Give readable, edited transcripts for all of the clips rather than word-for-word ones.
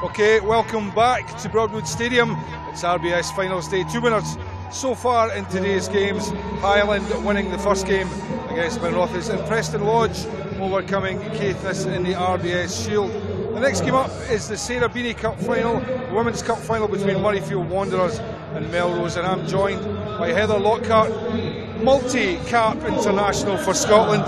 Okay, welcome back to Broadwood Stadium. It's RBS Finals Day. Two winners so far in today's games. Highland winning the first game against Murrayfield, and Preston Lodge overcoming Caithness in the RBS Shield. The next game up is the Sarah Beaney Cup Final, the Women's Cup Final between Murrayfield Wanderers and Melrose, and I'm joined by Heather Lockhart, multi-cap international for Scotland.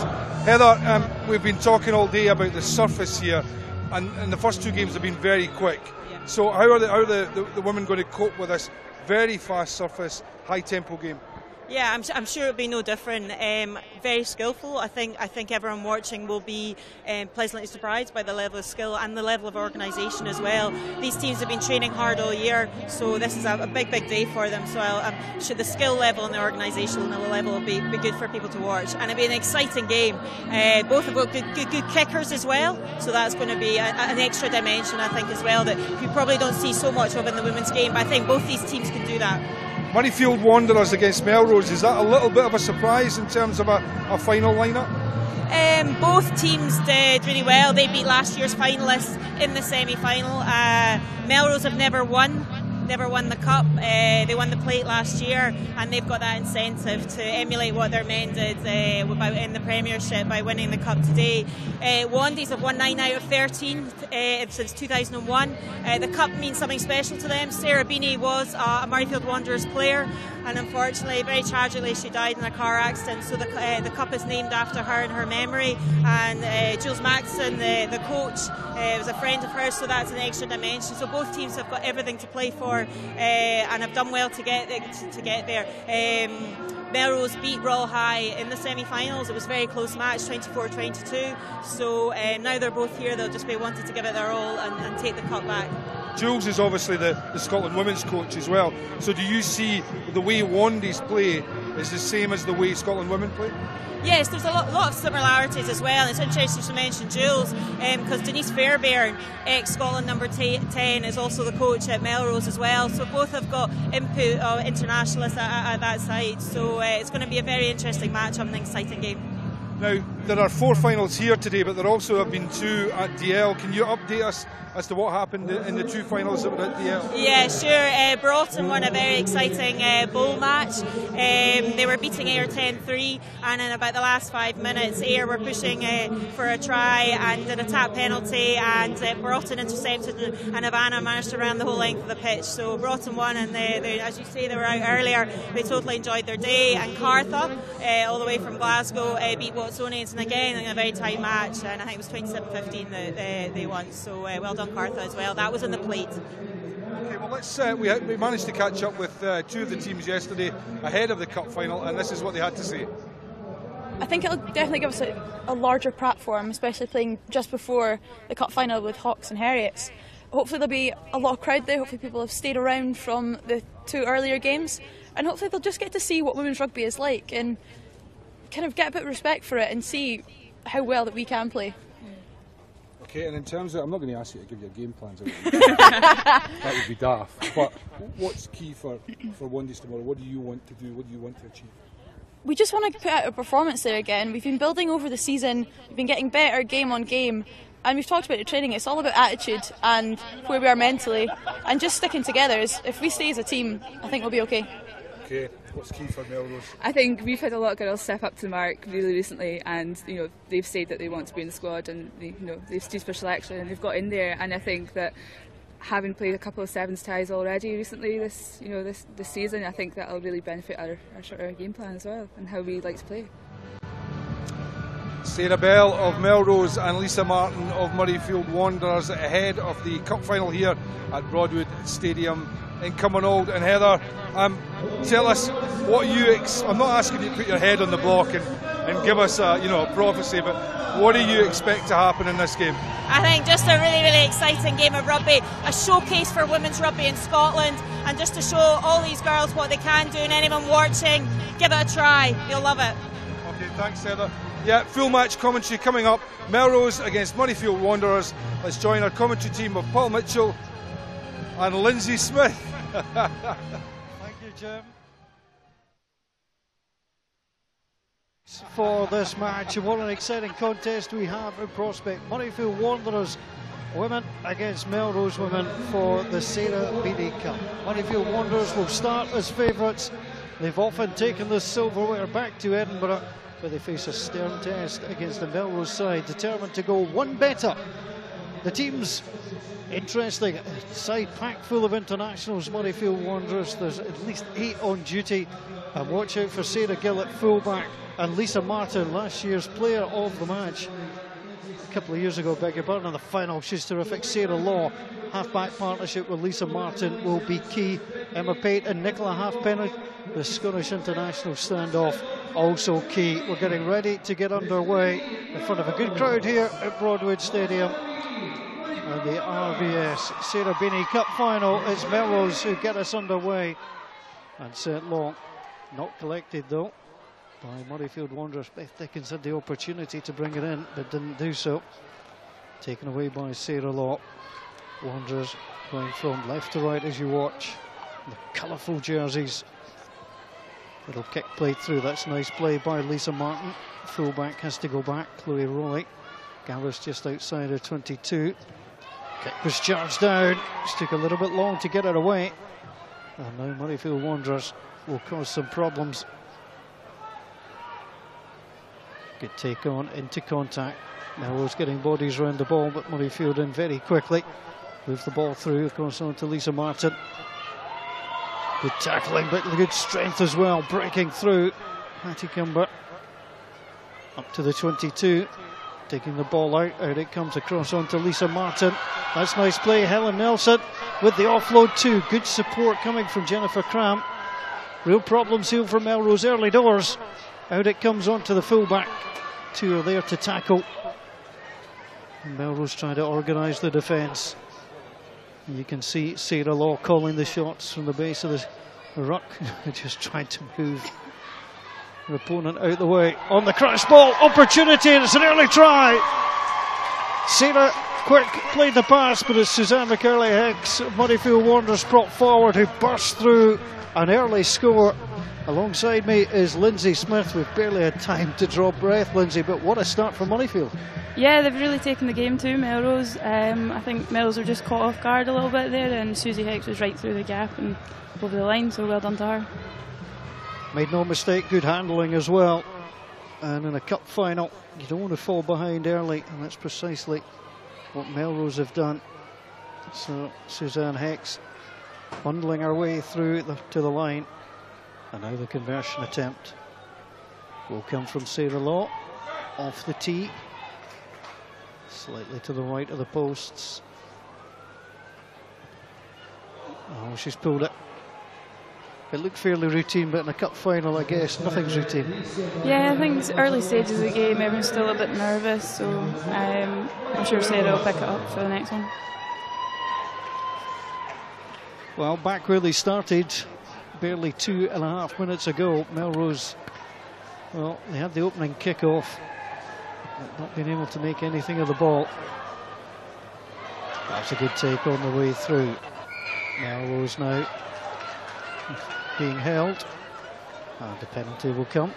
Heather, we've been talking all day about the surface here, and the first two games have been very quick. Yeah. So how are the women going to cope with this very fast surface, high tempo game? Yeah, I'm sure it'll be no different. Very skillful. I think everyone watching will be pleasantly surprised by the level of skill and the level of organisation as well. These teams have been training hard all year, so this is a big day for them. So I'm sure the skill level and the organisational level will be good for people to watch, and it'll be an exciting game. Both have got good kickers as well, so that's going to be an extra dimension, I think, as well, that you probably don't see so much of in the women's game. But I think both these teams can do that. Murrayfield Wanderers against Melrose, is that a little bit of a surprise in terms of a final lineup? Both teams did really well. They beat last year's finalists in the semi-final. Melrose have never won the cup. They won the plate last year, and they've got that incentive to emulate what their men did in the Premiership by winning the cup today. Wandies have won 9 out of 13 since 2001. The cup means something special to them. Sarah Beaney was a Murrayfield Wanderers player, and unfortunately, very tragically, she died in a car accident. So the cup is named after her in her memory. And Jules Maxson, the coach, was a friend of hers, so that's an extra dimension. So both teams have got everything to play for, and have done well to get there. Melrose beat Royal High in the semi-finals. It was a very close match, 24-22. So now they're both here. They'll just be wanting to give it their all and take the cup back. Jules is obviously the Scotland women's coach as well. So do you see the way Wandies play is the same as the way Scotland women play? Yes, there's a lot of similarities as well. It's interesting to mention Jules, because Denise Fairbairn, ex-Scotland number 10, is also the coach at Melrose as well. So both have got input of internationalists at that side. So it's going to be a very interesting match and an exciting game. Now, there are 4 finals here today, but there also have been 2 at DL. Can you update us as to what happened in the 2 finals that were at DL? Yeah, sure. Broughton won a very exciting bowl match. They were beating Ayr 10-3, and in about the last 5 minutes, Ayr were pushing for a try and did a tap penalty, and Broughton intercepted, and Havana managed to run the whole length of the pitch. So Broughton won, and they, as you say, they were out earlier. They totally enjoyed their day. And Cartha, all the way from Glasgow, beat Watsonians, and again in a very tight match, and I think it was 27-15 that they won. So well done, Cartha, as well. That was in the plate. Okay, well, let's we managed to catch up with 2 of the teams yesterday ahead of the cup final, and this is what they had to say. I think it'll definitely give us a larger platform, especially playing just before the cup final with Hawks and Harriets. Hopefully there'll be a lot of crowd there. Hopefully people have stayed around from the 2 earlier games, and hopefully they'll just get to see what women's rugby is like and kind of get a bit of respect for it and see how well that we can play. Okay, and in terms of, I'm not going to ask you to give your game plans out. That would be daft. But what's key for Wandies tomorrow? What do you want to do? What do you want to achieve? We just want to put out a performance there again. We've been building over the season. We've been getting better game on game. And we've talked about the training. It's all about attitude and where we are mentally. And just sticking together. If we stay as a team, I think we'll be okay. Okay, what's key for Melrose? I think we've had a lot of girls step up to the mark really recently, and they've said that they want to be in the squad, and they've stood for selection and they've got in there. And I think that having played a couple of sevens ties already recently this season, I think that'll really benefit our game plan as well and how we like to play. Sarah Bell of Melrose and Lisa Martin of Murrayfield Wanderers ahead of the cup final here at Broadwood Stadium in Cumbernauld. And Heather, tell us what I'm not asking you to put your head on the block and give us a prophecy, but what do you expect to happen in this game? I think just a really, really exciting game of rugby, a showcase for women's rugby in Scotland, and just to show all these girls what they can do, and anyone watching, give it a try, you'll love it. Okay, thanks Heather. Yeah, full match commentary coming up. Melrose against Murrayfield Wanderers. Let's join our commentary team of Paul Mitchell and Lindsay Smith. Thank you, Jim. For this match, and what an exciting contest we have in prospect. Murrayfield Wanderers women against Melrose women for the Sarah Beaney Cup. Murrayfield Wanderers will start as favourites. They've often taken the silverware back to Edinburgh, but they face a stern test against the Melrose side, determined to go one better. The team's interesting side packed full of internationals. Murrayfield Wanderers, there's at least 8 on duty, and watch out for Sarah Gill at fullback and Lisa Martin, last year's player of the match. A couple of years ago, beg your pardon, in the final. She's terrific. Sarah Law, half-back partnership with Lisa Martin will be key. Emma Pate and Nicola Halfpenny, the Scottish international standoff, also key. We're getting ready to get underway in front of a good crowd here at Broadwood Stadium. And the RBS Sarah Beaney Cup Final. It's Melrose who get us underway. And St. Long, not collected though by Murrayfield Wanderers. Beth Dickens had the opportunity to bring it in, but didn't do so. Taken away by Sarah Law. Wanderers going from left to right as you watch. The colourful jerseys. Little kick played through. That's nice play by Lisa Martin. Fullback has to go back. Chloe Rowley. Gallus just outside her 22. Kick was charged down. Just took a little bit long to get it away. And now Murrayfield Wanderers will cause some problems. Good take on, into contact. Melrose getting bodies around the ball, but Murrayfield in very quickly. Move the ball through, across on to Lisa Martin. Good tackling, but good strength as well, breaking through. Hattie Kimber up to the 22, taking the ball out. Out it comes across on to Lisa Martin. That's nice play. Helen Nelson with the offload too. Good support coming from Jennifer Cram. Real problems here for Melrose early doors. Out it comes onto the fullback. 2 are there to tackle. And Melrose trying to organise the defence. You can see Sarah Law calling the shots from the base of the ruck. Just trying to move her opponent out the way. On the crash ball, opportunity, and it's an early try. Sarah quick played the pass, but it's Suzanne McCurley-Hicks, Murrayfield Wanderers brought forward, who burst through an early score. Alongside me is Lindsay Smith. We've barely had time to draw breath, Lindsay, but what a start for Murrayfield. Yeah, they've really taken the game to Melrose. I think Melrose were just caught off guard a little bit there, and Susie Hicks was right through the gap and over the line, so well done to her. Made no mistake, good handling as well. And in a cup final, you don't want to fall behind early, and that's precisely what Melrose have done. So Suzanne Hicks bundling her way through to the line. And now the conversion attempt will come from Sarah Law, off the tee, slightly to the right of the posts. Oh, she's pulled it. It looked fairly routine, but in a cup final, I guess, nothing's routine. Yeah, I think it's early stages of the game, everyone's still a bit nervous, so I'm sure Sarah will pick it up for the next one. Well, back where they started, barely 2.5 minutes ago, Melrose, well, they had the opening kick-off, but not being able to make anything of the ball. That's a good take on the way through. Melrose now being held, and the penalty will come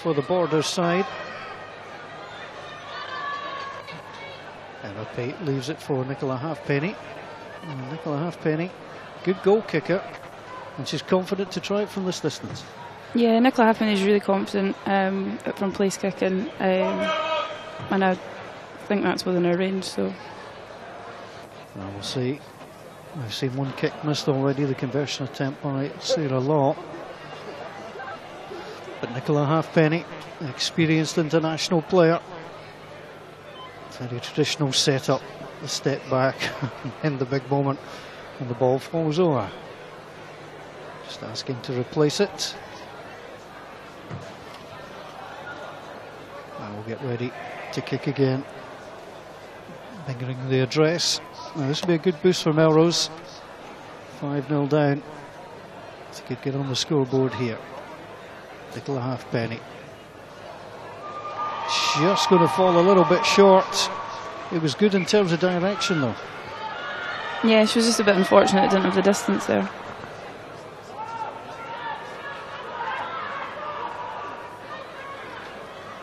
for the Borders side. Emma Pate leaves it for Nicola Halfpenny. And Nicola Halfpenny, good goal kicker, and she's confident to try it from this distance. Yeah, Nicola Halfpenny is really confident from place kicking, and I think that's within her range. So well, we'll see. I've seen one kick missed already, the conversion attempt by Sarah Law. But Nicola Halfpenny, an experienced international player, very traditional setup, the step back in the big moment, and the ball falls over. Just asking to replace it. And we'll get ready to kick again. Fingering the address. Now this will be a good boost for Melrose. 5-0 down. They could get on the scoreboard here. Nicola Halfpenny. Just going to fall a little bit short. It was good in terms of direction though. Yeah, she was just a bit unfortunate, didn't have the distance there.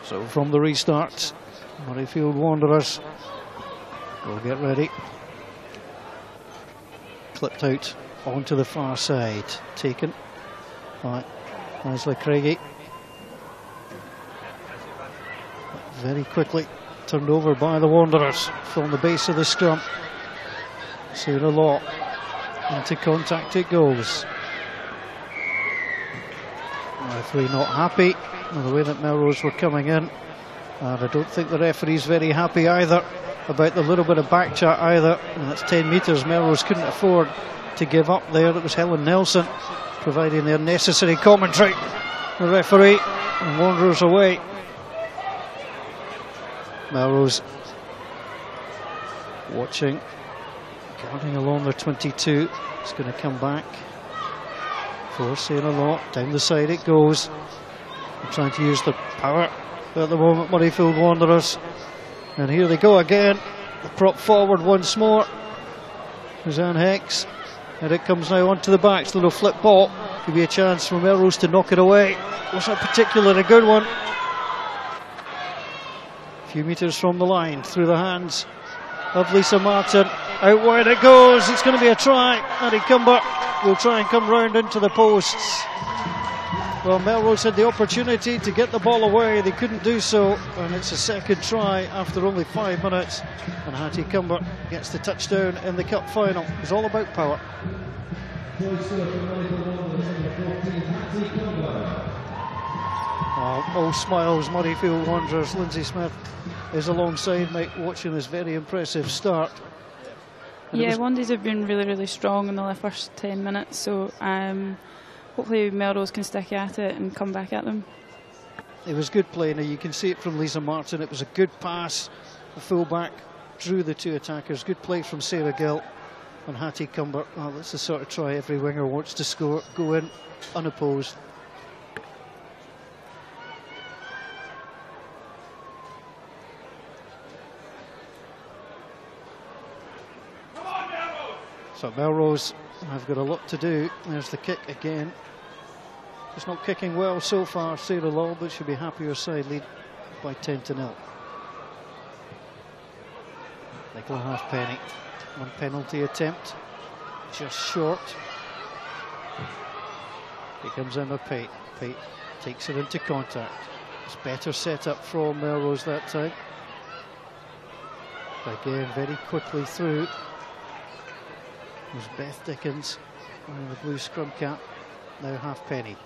So from the restart, Murrayfield Wanderers We'll get ready. Clipped out onto the far side. Taken by Leslie Craigie. Very quickly turned over by the Wanderers from the base of the scrum. Sarah Law into contact it goes. Referee not happy with the way that Melrose were coming in, and I don't think the referee's very happy either about the little bit of back chat either. And that's 10 metres Melrose couldn't afford to give up there. It was Helen Nelson providing their necessary commentary. The referee, and Wanderers away. Melrose watching, guarding along their 22. It's going to come back for Sarah Law. Down the side it goes. They're trying to use the power at the moment, Murrayfield Wanderers. And here they go again. The prop forward once more. Suzanne Hex. And it comes now onto the backs. Little flip ball. Could be a chance for Melrose to knock it away. Wasn't particularly a good one. A few metres from the line. Through the hands of Lisa Martin. Out wide it goes. It's going to be a try. Annie Cumber will try and come round into the posts. Well, Melrose had the opportunity to get the ball away. They couldn't do so, and it's a second try after only 5 minutes. And Hattie Cumber gets the touchdown in the cup final. It's all about power. All smiles, Murrayfield Wanderers. Lindsay Smith is alongside Mike watching this very impressive start. And yeah, Wandies have been really, really strong in the first 10 minutes, so hopefully Melrose can stick at it and come back at them. It was good play. Now you can see it from Lisa Martin. It was a good pass. The fullback drew the two attackers. Good play from Sarah Gill and Hattie Cumber. Well, that's the sort of try every winger wants to score. Go in unopposed. So Melrose have got a lot to do. There's the kick again. It's not kicking well so far, Sarah Law, but she'll be happy her side lead by 10-0. Nicola Halfpenny, one penalty attempt, just short. Here comes Emma Pate. Pate takes it into contact. It's better set up from Melrose that time. Again, very quickly through. There's Beth Dickens wearing the blue scrum cap. Now Halfpenny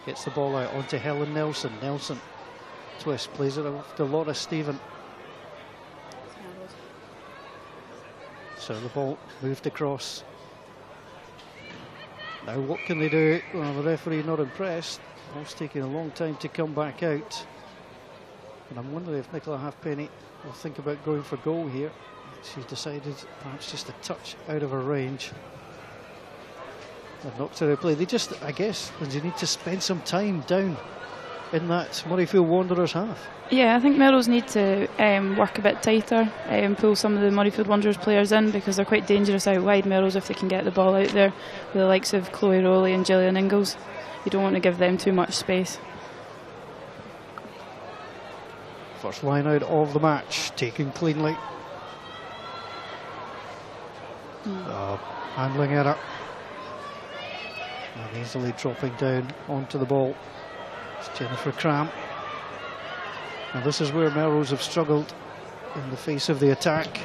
gets the ball out onto Helen Nelson. Nelson twist, plays it off to Laura Stephen. So the ball moved across. Now what can they do? Well, the referee not impressed. Ball's taking a long time to come back out. And I'm wondering if Nicola Halfpenny will think about going for goal here. She's decided perhaps just a touch out of her range. They've knocked her out of play. They just, I guess, you need to spend some time down in that Murrayfield Wanderers half. Yeah, I think Melrose need to work a bit tighter, pull some of the Murrayfield Wanderers players in, because they're quite dangerous out wide, Melrose, if they can get the ball out there with the likes of Chloe Rowley and Gillian Ingalls. You don't want to give them too much space. First line out of the match, taken cleanly. Handling error. And easily dropping down onto the ball. It's Jennifer Cram. And this is where Melrose have struggled in the face of the attack.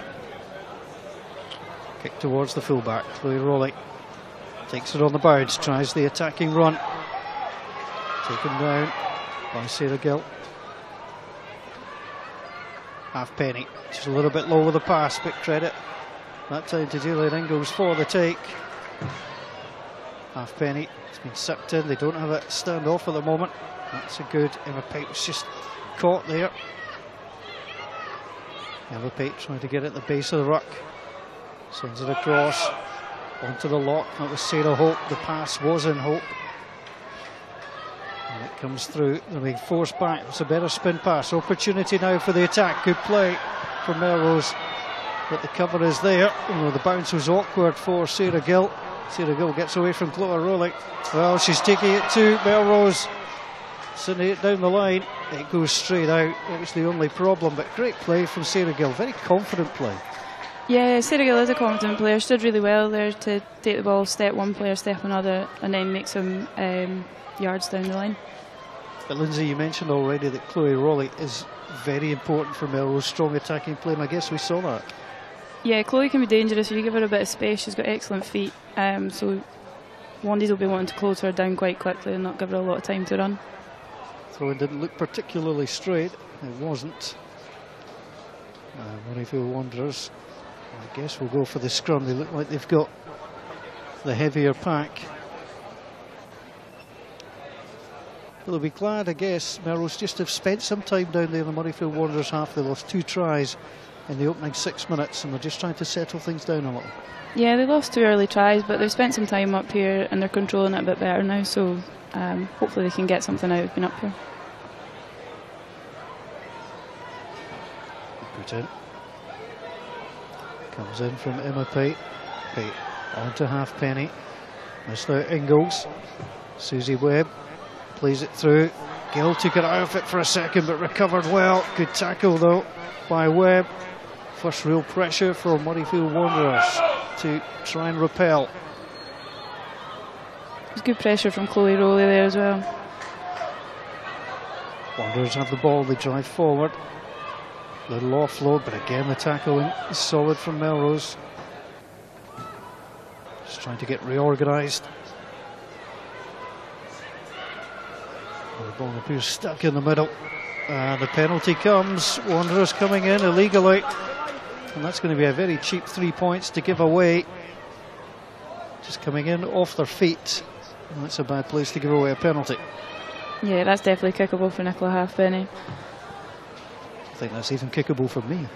Kick towards the fullback. Chloe Rowley takes it on the bounce, tries the attacking run. Taken down by Sarah Gill. Halfpenny. She's a little bit low with the pass, but credit that time to Gillian Ingalls for the take. Halfpenny has been sucked in. They don't have a stand-off at the moment. That's a good. Emma Pate was just caught there. Emma Pate trying to get at the base of the ruck. Sends it across onto the lock. That was Sarah Hope. The pass was in Hope. And it comes through. They're being forced back. It's a better spin pass. Opportunity now for the attack. Good play from Melrose. But the cover is there. The bounce was awkward for Sarah Gill. Sarah Gill gets away from Chloe Rowley. Well, she's taking it to Melrose. Sending it down the line. It goes straight out. It was the only problem, but great play from Sarah Gill. Very confident play. Yeah, Sarah Gill is a confident player. She did really well there to take the ball, step one player, step another, and then make some yards down the line. But Lindsay, you mentioned already that Chloe Rowley is very important for Melrose, strong attacking play, and I guess we saw that. Yeah, Chloe can be dangerous if you give her a bit of space. She's got excellent feet, so Wandies will be wanting to close her down quite quickly and not give her a lot of time to run. Throw-in didn't look particularly straight. It wasn't. Murrayfield Wanderers, I guess, will go for the scrum. They look like they've got the heavier pack. They'll be glad, I guess, Melrose just have spent some time down there in the Murrayfield Wanderers half. They lost 2 tries in the opening 6 minutes, and they're just trying to settle things down a little. Yeah, they lost 2 early tries, but they've spent some time up here and they're controlling it a bit better now, so hopefully they can get something out of being up here. Put in. Comes in from Emma Pate. Pate on to Halfpenny. Missed out Ingalls. Susie Webb plays it through. Gill took it out of it for a second but recovered well. Good tackle though by Webb. First real pressure for Murrayfield Wanderers to try and repel. There's good pressure from Chloe Rowley there as well. Wanderers have the ball, they drive forward. Little offload, but again the tackling is solid from Melrose. Just trying to get reorganised. The ball appears stuck in the middle. And the penalty comes. Wanderers coming in illegally. And that's going to be a very cheap 3 points to give away. Just coming in off their feet. And that's a bad place to give away a penalty. Yeah, that's definitely kickable for Nicola Halfpenny. I think that's even kickable for me.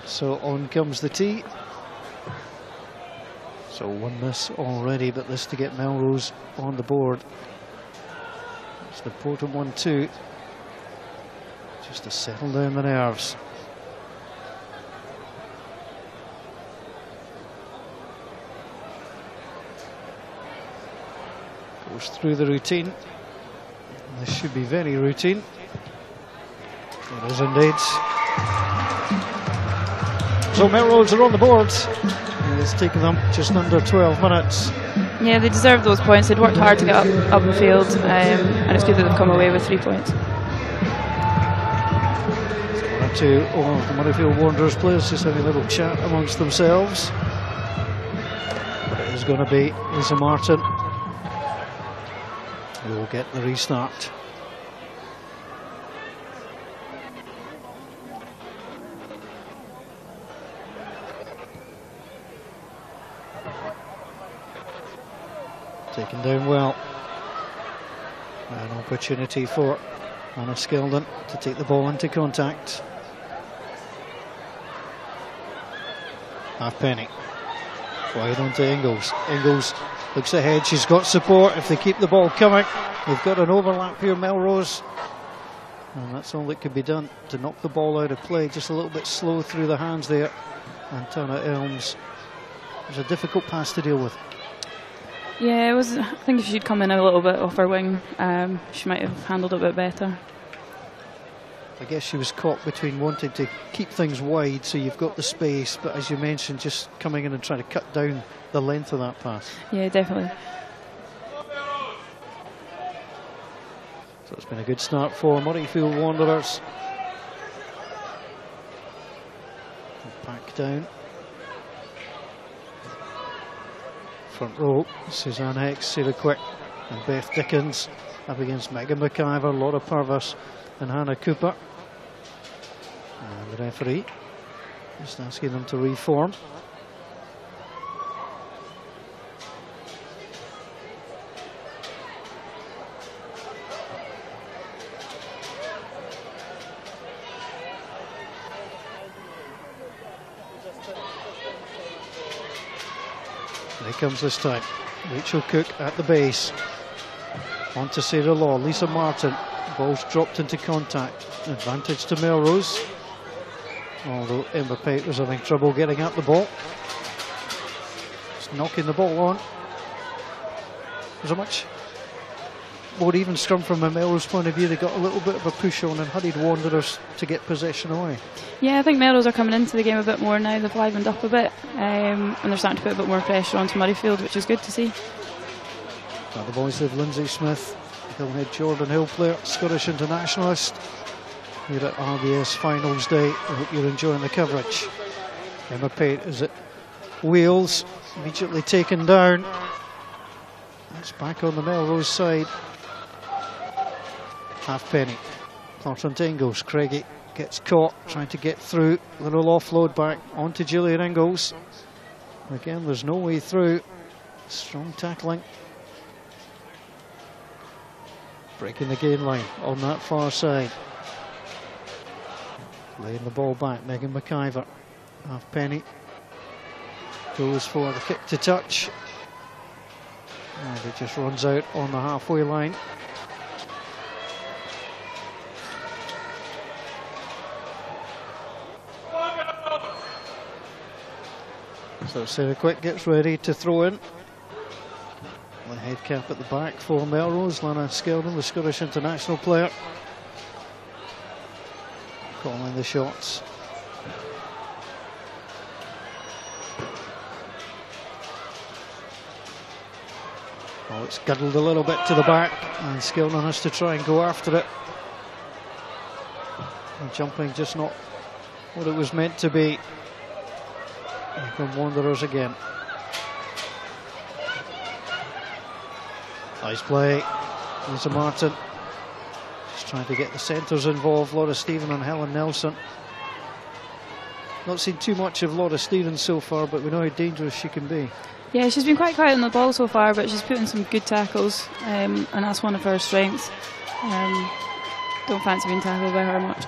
So on comes the tee. So 1 miss already, but this to get Melrose on the board. It's the important one too, just to settle down the nerves. Goes through the routine. This should be very routine. It is indeed. So Melrose are on the board. It's taken them just under 12 minutes. Yeah, they deserve those points. They'd worked hard to get up the field, and it's good that they've come away with 3 points. One or two of the Murrayfield Wanderers players just having a little chat amongst themselves. But it is going to be Lisa Martin who will get the restart. Taken down well. An opportunity for Anna Skildon to take the ball into contact. Halfpenny. Wide on to Ingalls. Ingalls looks ahead. She's got support. If they keep the ball coming, they've got an overlap here, Melrose. And that's all that could be done to knock the ball out of play. Just a little bit slow through the hands there. And Tana Elms. It was a difficult pass to deal with. Yeah, it was. I think if she'd come in a little bit off her wing, she might have handled it a bit better. I guess she was caught between wanting to keep things wide so you've got the space, but as you mentioned, just coming in and trying to cut down the length of that pass. Yeah, definitely. So it's been a good start for Murrayfield Wanderers. Back down. Front row, Suzanne Hex, Sarah Quick and Beth Dickens up against Megan McIver, Laura Purvis and Hannah Cooper. And the referee just asking them to reform. Here comes this time. Rachel Cook at the base. On to Sarah Law. Lisa Martin. Ball's dropped into contact. Advantage to Melrose. Although Emma Pate was having trouble getting at the ball. Just knocking the ball on. Was it much? more even scrum from a Melrose point of view. They got a little bit of a push on and hurried Wanderers to get possession away. Yeah, I think Melrose are coming into the game a bit more now. They've livened up a bit, and they're starting to put a bit more pressure onto Murrayfield, which is good to see. Now the boys have Lindsay Smith, Hillhead Jordan Hill player, Scottish internationalist, here at RBS Finals Day. I hope you're enjoying the coverage. Emma Pate is at Wales, immediately taken down. It's back on the Melrose side. Halfpenny, Clarkson Ingalls. Craigie gets caught, trying to get through. Little offload back onto Gillian Ingalls. Again, there's no way through. Strong tackling. Breaking the gain line on that far side. Laying the ball back, Megan McIver. Halfpenny goes for the kick to touch. And it just runs out on the halfway line. So Sarah Quick gets ready to throw in. The head cap at the back for Melrose. Lana Skeldon, the Scottish international player, calling the shots. Oh, it's guddled a little bit to the back, and Skeldon has to try and go after it. And jumping just not what it was meant to be. Here come Wanderers again. Nice play, Lisa Martin. Just trying to get the centres involved. Laura Stephen and Helen Nelson. Not seen too much of Laura Stevens so far, but we know how dangerous she can be. Yeah, she's been quite quiet on the ball so far, but she's put in some good tackles, and that's one of her strengths. Don't fancy being tackled by her much.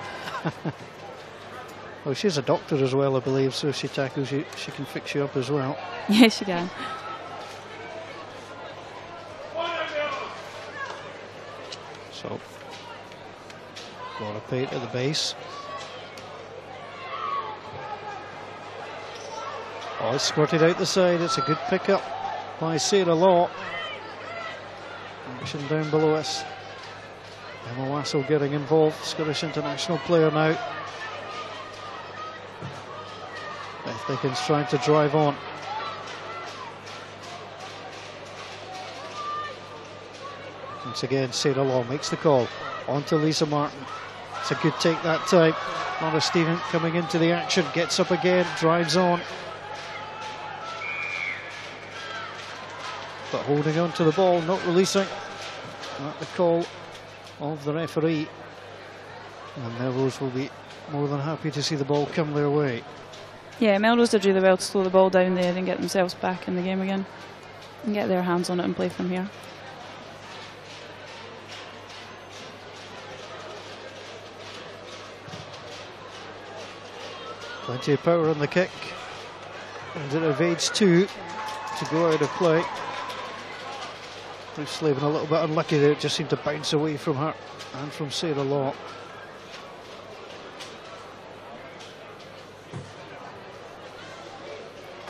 Well, she's a doctor as well, I believe, so if she tackles you, she can fix you up as well. Yes, she can. So, Laura Pate at the base. Oh, it's squirted out the side. It's a good pickup by Sarah Law. Action down below us. Emma Wassell getting involved. Scottish international player now. Beth Dickens trying to drive on. Once again, Sarah Law makes the call. On to Lisa Martin. It's a good take that time. Laura Stephen coming into the action. Gets up again, drives on. But holding on to the ball, not releasing. At the call of the referee. And Melrose will be more than happy to see the ball come their way. Yeah, Melrose did really well to slow the ball down there and get themselves back in the game again. And get their hands on it and play from here. Plenty of power on the kick. And it evades two to go out of play. Bruce Slavin a little bit unlucky there. It just seemed to bounce away from her and from Sarah Law.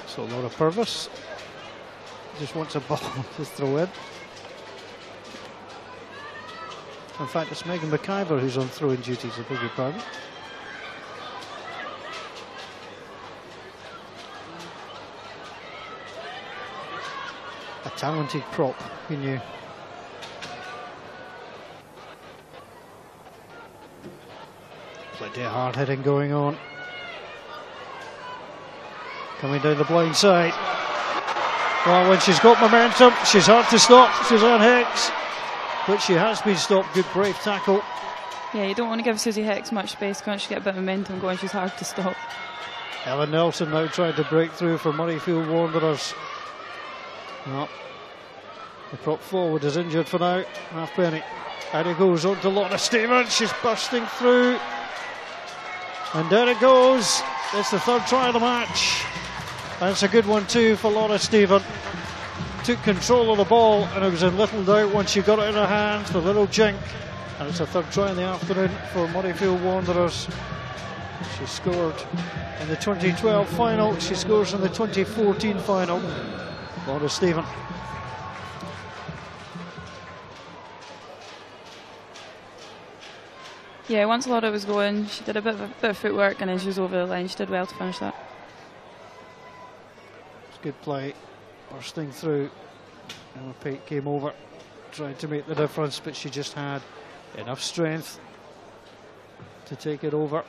So Laura Purvis just wants a ball to throw in. In fact, it's Megan McIver who's on throwing duties, I beg your pardon. A talented prop, who knew? Plenty of hard hitting going on. Coming down the blind side. Well, when she's got momentum, she's hard to stop. Suzanne Hicks, but she has been stopped. Good brave tackle. Yeah, you don't want to give Susie Hicks much space. Can't she get a bit of momentum going? She's hard to stop. Ellen Nelson now trying to break through for Murrayfield Wanderers. No. The prop forward is injured for now. Halfpenny. Out it goes on to Laura Stevens. She's bursting through. And there it goes. It's the third try of the match. And it's a good one too for Laura Stephen. Took control of the ball and it was in little doubt once she got it in her hands. The little jink. And it's a third try in the afternoon for Murrayfield Wanderers. She scored in the 2012 final. She scores in the 2014 final. Laura Stephen. Yeah, once Laura was going, she did a bit of footwork and then she was over the line. She did well to finish that. It's good play, bursting through. Emma Pate came over, tried to make the difference, but she just had enough strength to take it over.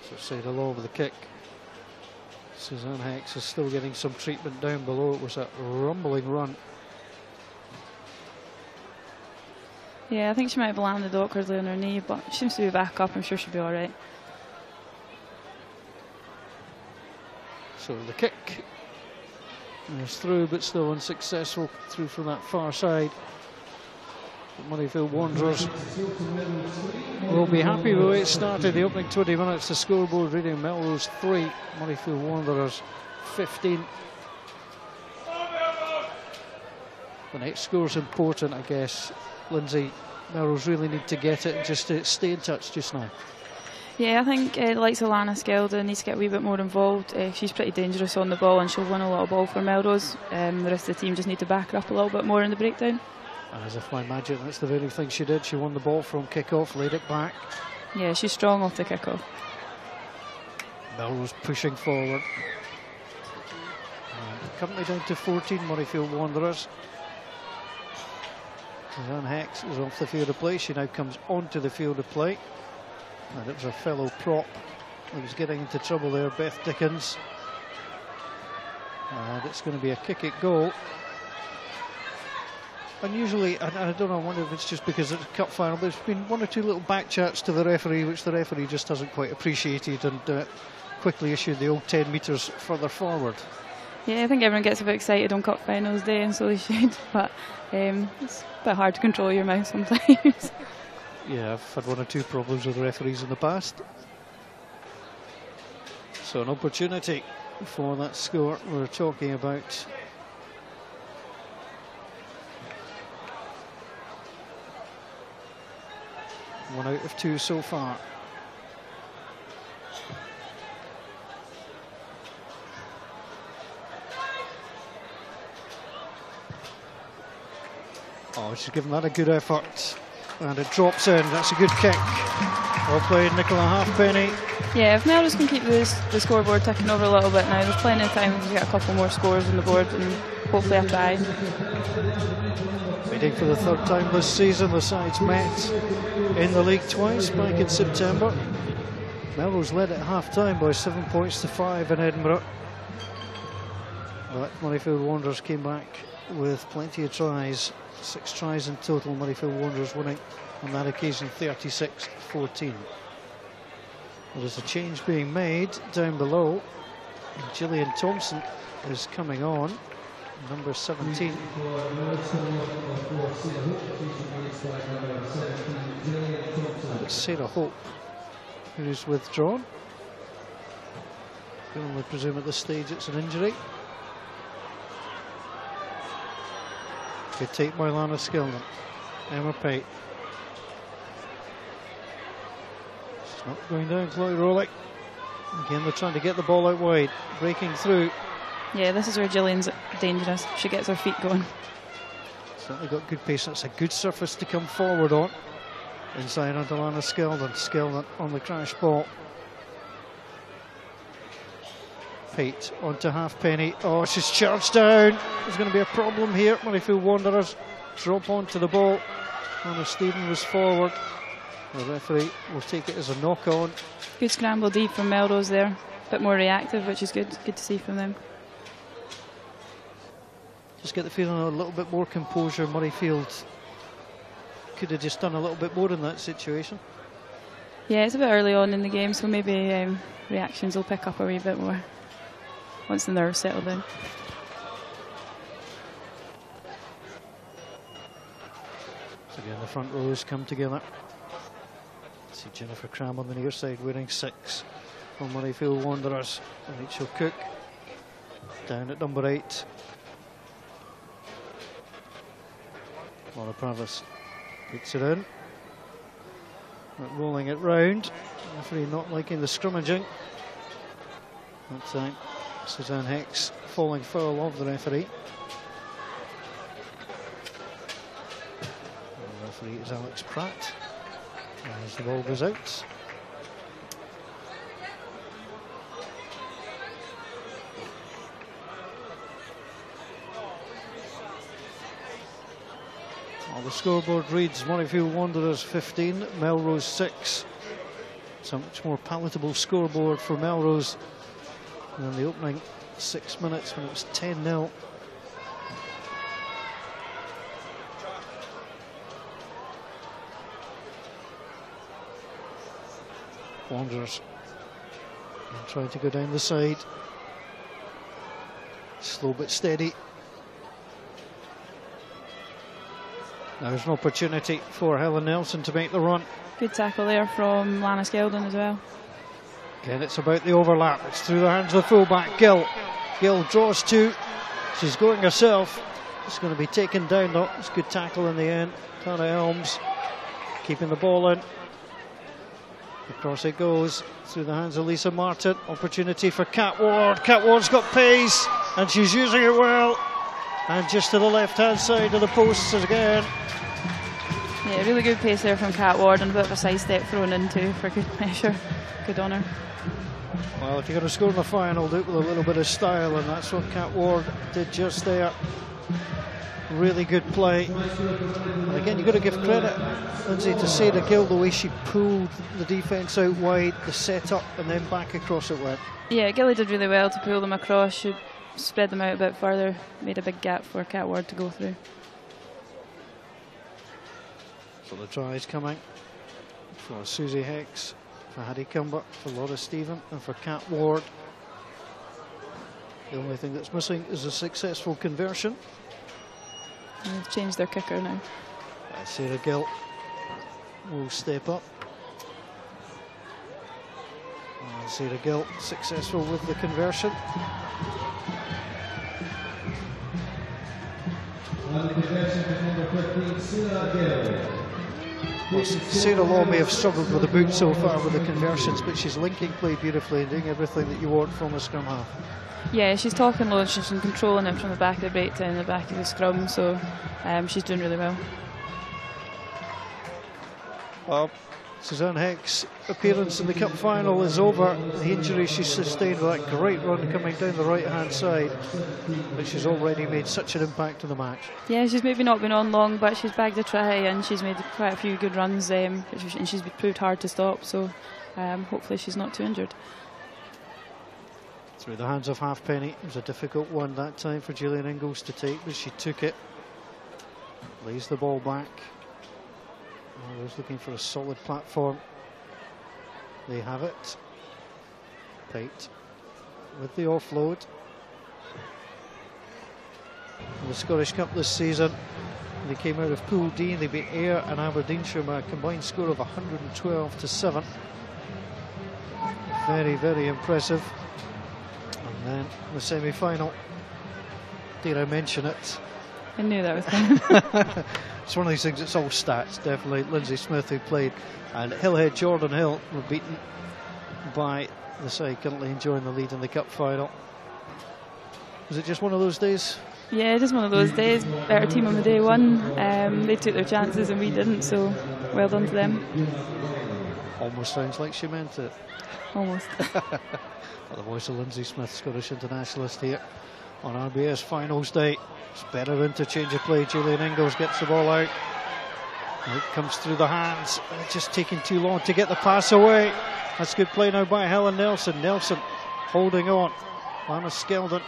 So Sarah Law with the kick. Suzanne Hex is still getting some treatment down below. It was a rumbling run. Yeah, I think she might have landed awkwardly on her knee, but she seems to be back up. I'm sure she'll be all right. So the kick is through, but still unsuccessful. Through from that far side. But Murrayfield Wanderers will be happy with the way it started. The opening 20 minutes, the scoreboard reading Melrose 3, Murrayfield Wanderers 15. The next score is important, I guess. Lindsay, Melrose really need to get it, just to stay in touch just now. Yeah, I think the likes of Lana Skelda needs to get a wee bit more involved. She's pretty dangerous on the ball and she'll win a lot of ball for Melrose. The rest of the team just need to back her up a little bit more in the breakdown. And as if by magic, that's the very thing she did. She won the ball from kick-off, laid it back. Yeah, she's strong off the kick-off. Melrose pushing forward. Currently down to 14, Murrayfield Wanderers. Suzanne Hex is off the field of play. She now comes onto the field of play. And it was her fellow prop who was getting into trouble there, Beth Dickens. And it's going to be a kick at goal. Unusually, I don't know, I wonder if it's just because it's a cup final, but there's been one or two little back chats to the referee, which the referee just hasn't quite appreciated, and quickly issued the old 10 metres further forward. Yeah, I think everyone gets a bit excited on Cup Finals Day, and so they should, but it's a bit hard to control your mouth sometimes. Yeah, I've had one or two problems with referees in the past. So an opportunity for that score we're talking about. One out of two so far. Oh, she's given that a good effort. And it drops in. That's a good kick. Well played, Nicola Halfpenny. Yeah, if Melrose can keep the scoreboard ticking over a little bit now, there's plenty of time to get a couple more scores on the board and hopefully a try. Meeting for the third time this season, the sides met in the league twice back in September. Melrose led at half-time by 7 points to 5 in Edinburgh. But Murrayfield Wanderers came back with plenty of tries. 6 tries in total, Murrayfield Wanderers winning on that occasion 36-14. There's a change being made down below. Gillian Thompson is coming on, number 17. And Sarah Hope, who's withdrawn. I can only presume at this stage it's an injury. Good take by Lana Skilden. Emma Pate. She's not going down, Chloe Rowley. Again, they're trying to get the ball out wide. Breaking through. Yeah, this is where Gillian's dangerous. She gets her feet going. Certainly got good pace. That's a good surface to come forward on. Inside onto Lana Skilden. Skilden on the crash ball. Pate onto Halfpenny. Oh, she's charged down. There's going to be a problem here. Murrayfield Wanderers drop onto the ball. Anna Stephen was forward. The referee will take it as a knock on. Good scramble deep from Melrose there. A bit more reactive, which is good. Good to see from them. Just get the feeling of a little bit more composure. Murrayfield could have just done a little bit more in that situation. Yeah, it's a bit early on in the game, so maybe reactions will pick up a wee bit more once the nerves settle down. So again, the front rows come together. See Jennifer Cram on the near side wearing 6 for Murrayfield Wanderers. Rachel Cook down at number 8. Laura Pravis puts it in. But rolling it round. Referee not liking the scrummaging. That time Suzanne Hex falling foul of the referee. Referee is Alex Pratt as the ball goes out. Well, the scoreboard reads Murrayfield Wanderers 15, Melrose 6. It's a much more palatable scoreboard for Melrose than the opening 6 minutes when it was 10-0. Wanderers trying to go down the side. Slow but steady. Now there's an opportunity for Helen Nelson to make the run. Good tackle there from Lana Skeldon as well. Again, it's about the overlap. It's through the hands of the fullback, Gill. Gill draws two. She's going herself. It's going to be taken down though. It's a good tackle in the end. Tara Elms keeping the ball in. Across it goes through the hands of Lisa Martin. Opportunity for Cat Ward. Cat Ward's got pace and she's using it well. And just to the left hand side of the posts again. Yeah, really good pace there from Cat Ward and a bit of a side step thrown into for good measure. Good on her. Well, if you're going to score in the final, do it with a little bit of style, and that's what Cat Ward did just there. Really good play. And again, you've got to give credit, Lindsay, to Sarah Gill, the way she pulled the defence out wide, the set up, and then back across it went. Yeah, Gilly did really well to pull them across. She spread them out a bit further, made a big gap for Cat Ward to go through. So the try is coming for Susie Hicks, for Hattie Cumber, for Laura Stephen, and for Cat Ward. The only thing that's missing is a successful conversion. And they've changed their kicker now. Sarah Gill will step up. And Sarah Gill successful with the conversion. Well, Sarah Law may have struggled with the boot so far with the conversions, but she's linking play beautifully and doing everything that you want from a scrum half. Yeah, she's talking low and she's controlling it from the back of the breakdown and the back of the scrum, so she's doing really well. Well, Suzanne Heck's appearance in the cup final is over. The injury she sustained with that great run coming down the right hand side, but she's already made such an impact in the match. Yeah, she's maybe not been on long, but she's bagged a try and she's made quite a few good runs, and she's proved hard to stop, so hopefully she's not too injured. Through the hands of Halfpenny. It was a difficult one that time for Gillian Ingalls to take, but she took it. Lays the ball back. I was looking for a solid platform. They have it. Pate with the offload. In the Scottish Cup this season, they came out of Pool D and they beat Ayr and Aberdeenshire by a combined score of 112-7. Very, very impressive. And then the semi-final. Did I mention it? I knew that was coming. It's one of these things, it's all stats, definitely. Lindsay Smith, who played, and Hillhead Jordan Hill were beaten by the side currently enjoying the lead in the cup final. Was it just one of those days? Yeah, just one of those days. Better team on the day won. They took their chances and we didn't, so well done to them. Almost sounds like she meant it. Almost. The voice of Lindsay Smith, Scottish internationalist, here on RBS Finals Day. It's better interchange of play. Gillian Ingalls gets the ball out. It comes through the hands. It's just taking too long to get the pass away. That's good play now by Helen Nelson. Nelson holding on. Lana Skeldon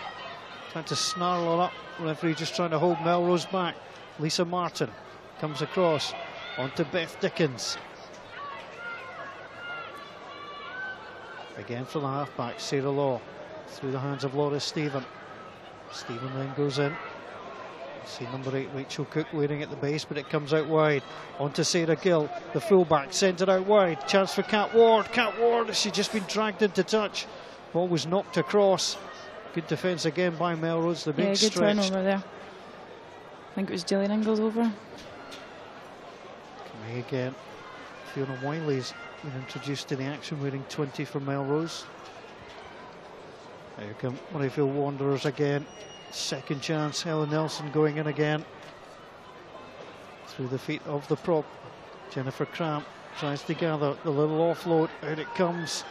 trying to snarl her up. Referee just trying to hold Melrose back. Lisa Martin comes across onto Beth Dickens. Again from the halfback, Sarah Law through the hands of Laura Stephen. Stephen then goes in. See number 8 Rachel Cook waiting at the base, but it comes out wide onto Sarah Gill, the fullback, sent it out wide. Chance for Cat Ward. Cat Ward, she'd just been dragged into touch. Ball was knocked across. Good defence again by Melrose. The big good stretch. turnover there. I think it was Gillian Ingalls over. Coming again. Fiona Wiley's been introduced to the action, wearing 20 for Melrose. Here come Murrayfield Wanderers again. Second chance, Helen Nelson going in again. through the feet of the prop. Jennifer Cramp tries to gather the little offload. Out it comes.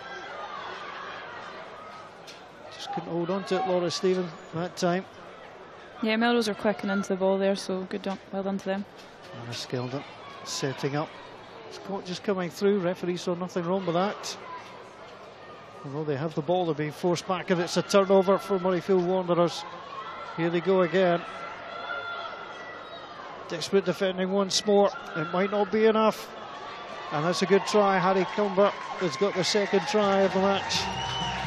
Just couldn't hold on to it, Laura Stephen, that time. Yeah, Melrose are quicking into the ball there, so good job, well done to them. Anna Skeldon setting up. Scott just coming through. Referee saw nothing wrong with that. Although they have the ball, they're being forced back, and it's a turnover for Murrayfield Wanderers. Here they go again. Desperate defending once more. It might not be enough. And that's a good try. Harry Cumber has got the second try of the match.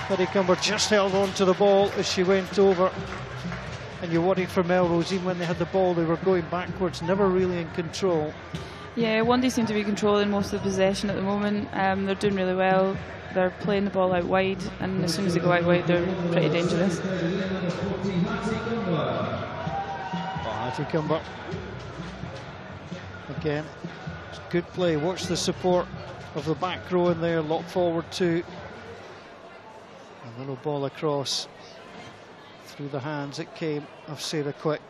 Harry Cumber just held on to the ball as she went over. And you're worried for Melrose, even when they had the ball, they were going backwards, never really in control. Yeah, Wendy seem to be controlling most of the possession at the moment. They're doing really well. They're playing the ball out wide, and as soon as they go out wide, they're pretty dangerous. Hattie Cumber. Again, it's good play. Watch the support of the back row in there. Lock forward too. A little ball across. Through the hands it came of Sarah Quick.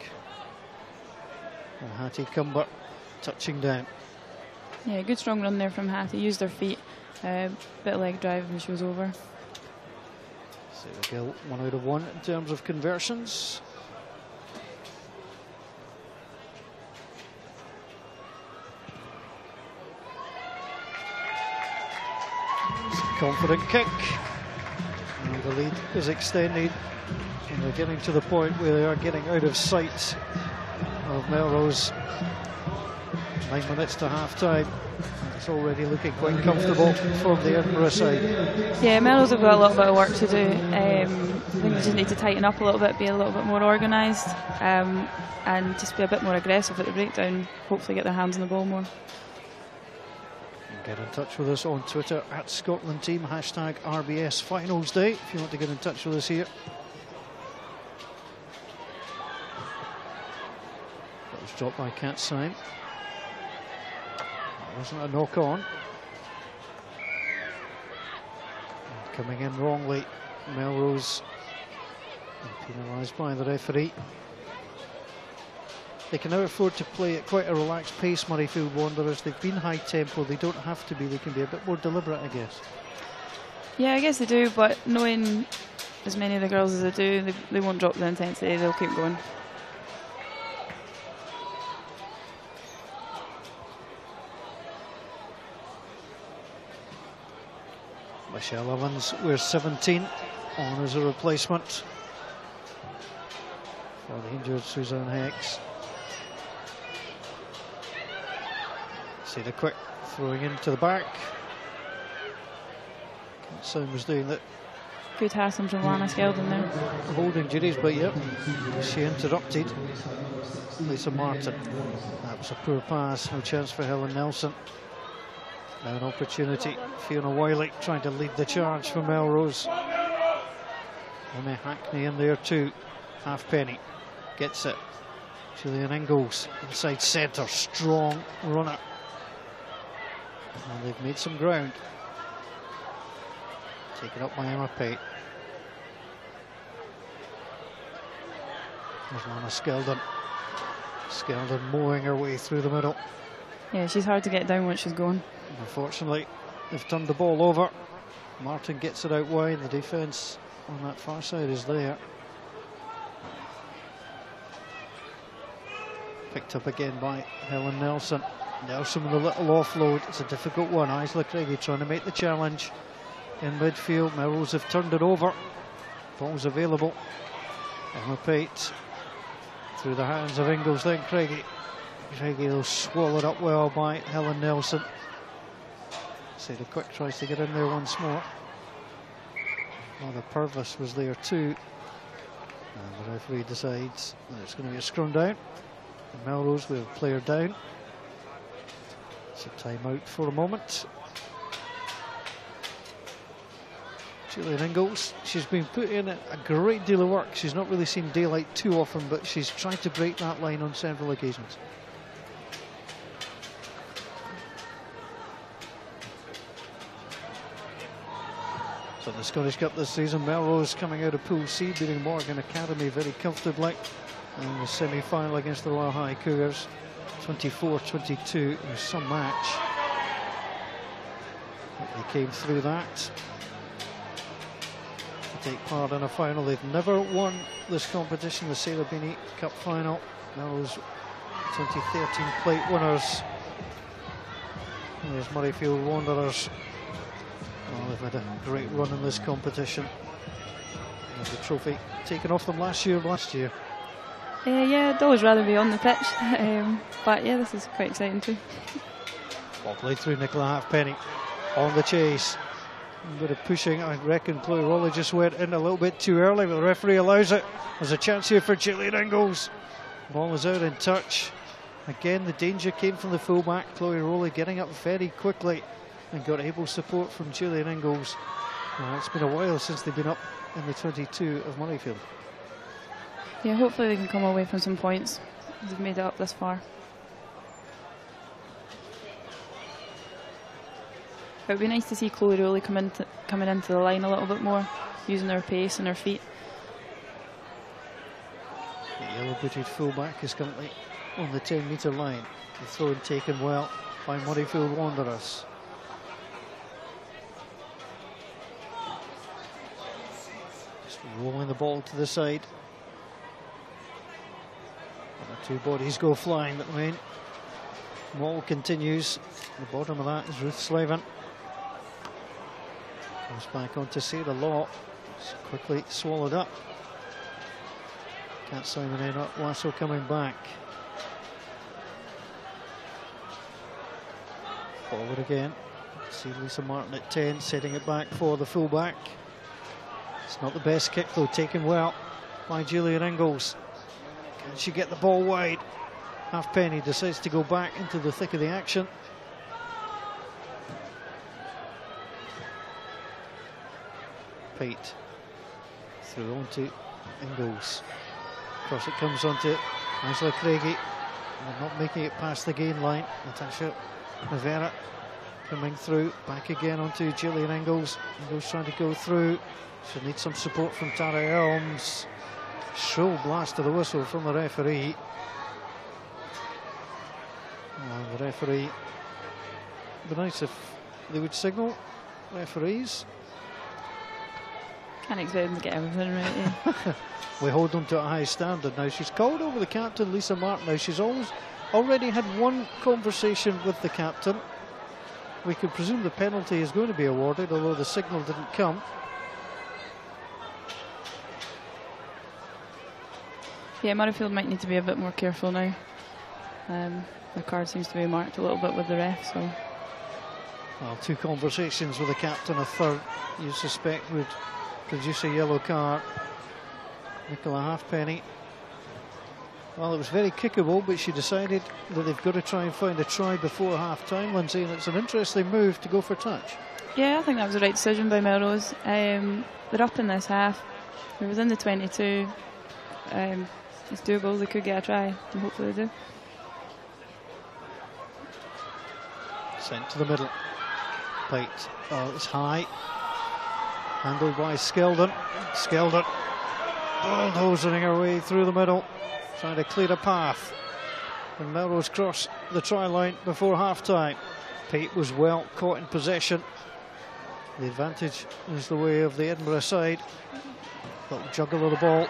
And Hattie Cumber touching down. Yeah, good strong run there from Hattie. Used her feet. Bit of leg drive and she was over. Sarah Gill 1 out of 1 in terms of conversions. Confident kick. And the lead is extended. And they're getting to the point where they are getting out of sight of Melrose. 9 minutes to half time. It's already looking quite comfortable from the Edinburgh side. Yeah, Melrose have got a little bit of work to do. I think they just need to tighten up a little bit, be a little bit more organised, and just be a bit more aggressive at the breakdown. Hopefully get their hands on the ball more. Get in touch with us on Twitter at Scotland Team, hashtag RBS Finals Day, if you want to get in touch with us here. That was dropped by Cat Syme. That wasn't a knock on. And coming in wrongly, Melrose, penalised by the referee. They can now afford to play at quite a relaxed pace, Murrayfield Wanderers. They've been high tempo, they don't have to be, they can be a bit more deliberate, I guess. Yeah, I guess they do, but knowing as many of the girls as they do, they won't drop the intensity, they'll keep going. Michelle Evans wears 17 on as a replacement for the injured Suzanne Hex. See the quick throwing into the back. Someone was doing that. Good hassle from Lana Skeldon there. Holding duties, but yep, she interrupted Lisa Martin. That was a poor pass, no chance for Helen Nelson. Now an opportunity. Fiona Wiley trying to lead the charge for Melrose. Emma Hackney in there too. Halfpenny gets it. Gillian Ingalls inside centre, strong runner. And they've made some ground. Taken up by Emma Pate. There's Lana Skeldon. Skeldon mowing her way through the middle. Yeah, she's hard to get down once she's going. Unfortunately, they've turned the ball over. Martin gets it out wide. The defence on that far side is there. Picked up again by Helen Nelson. Nelson with a little offload. It's a difficult one. Isla Craigie trying to make the challenge in midfield. Melrose have turned it over. Ball's available. Emma Pate through the hands of Ingalls, then Craigie. Craigie will swallow it up well by Helen Nelson. Sarah Quick tries to get in there once more. The Purvis was there too. And the referee decides that it's going to be a scrum down. And Melrose will have a player down. It's a timeout for a moment. Gillian Ingalls, she's been put in a great deal of work. She's not really seen daylight too often, but she's tried to break that line on several occasions. So the Scottish Cup this season, Melrose coming out of Pool C, beating Morgan Academy very comfortably in the semi-final against the Royal High Cougars, 24-22 in some match. But they came through that to take part in a final. They've never won this competition, the Sarah Beaney Cup Final. Melrose 2013 plate winners. There's Murrayfield Wanderers. Oh, they've had a great run in this competition. And the trophy taken off them last year. Yeah, I'd always rather be on the pitch, but yeah, this is quite exciting too. Ball played through Nicola Halfpenny on the chase. A bit of pushing. I reckon Chloe Rowley just went in a little bit too early, but the referee allows it. There's a chance here for Gillian Ingalls. Ball is out in touch. Again, the danger came from the fullback. Chloe Rowley getting up very quickly and got able support from Gillian Ingalls. It's been a while since they've been up in the 22 of Murrayfield. Yeah, hopefully they can come away from some points. They've made it up this far. It would be nice to see Chloe Rowley coming into the line a little bit more, using her pace and her feet. The yellow-booted fullback is currently on the 10-metre line. The throw taken well by Murrayfield Wanderers. Just rolling the ball to the side. Two bodies go flying at the main. Maul continues. The bottom of that is Ruth Slavin. Comes back on to Sarah Law. It's quickly swallowed up. Cat Simon in, Lasso coming back. Forward again. See Lisa Martin at 10, setting it back for the fullback. It's not the best kick though, taken well by Gillian Ingalls. Can she get the ball wide? Halfpenny decides to go back into the thick of the action. Pate through onto Ingalls. Across it comes onto Angela Craigie. They're not making it past the gain line. Natasha Rivera coming through. Back again onto Gillian Ingalls. Ingalls trying to go through. She'll need some support from Tara Elms. Shrill blast of the whistle from the referee. And the referee, it'd be nice if they would signal, referees. Can't expect them to get everything right, yeah. We hold them to a high standard now. She's called over the captain, Lisa Martin. Now she's already had one conversation with the captain. We could presume the penalty is going to be awarded, although the signal didn't come. Yeah, Murrayfield might need to be a bit more careful now. The card seems to be marked a little bit with the ref, so. Well, two conversations with the captain, a third you suspect would produce a yellow card. Nicola Halfpenny. Well, it was very kickable, but she decided that they've got to try and find a try before half-time, Lindsay, and it's an interesting move to go for touch. Yeah, I think that was the right decision by Melrose. They're up in this half. They're within the 22. It's doable, they could get a try, and hopefully they do. Sent to the middle. Pate. Oh, it's high. Handled by Skeldon. Skeldon bulldozing her way through the middle, trying to clear a path. And Melrose cross the try line before half-time. Pate was well caught in possession. The advantage is the way of the Edinburgh side. Little juggle of the ball.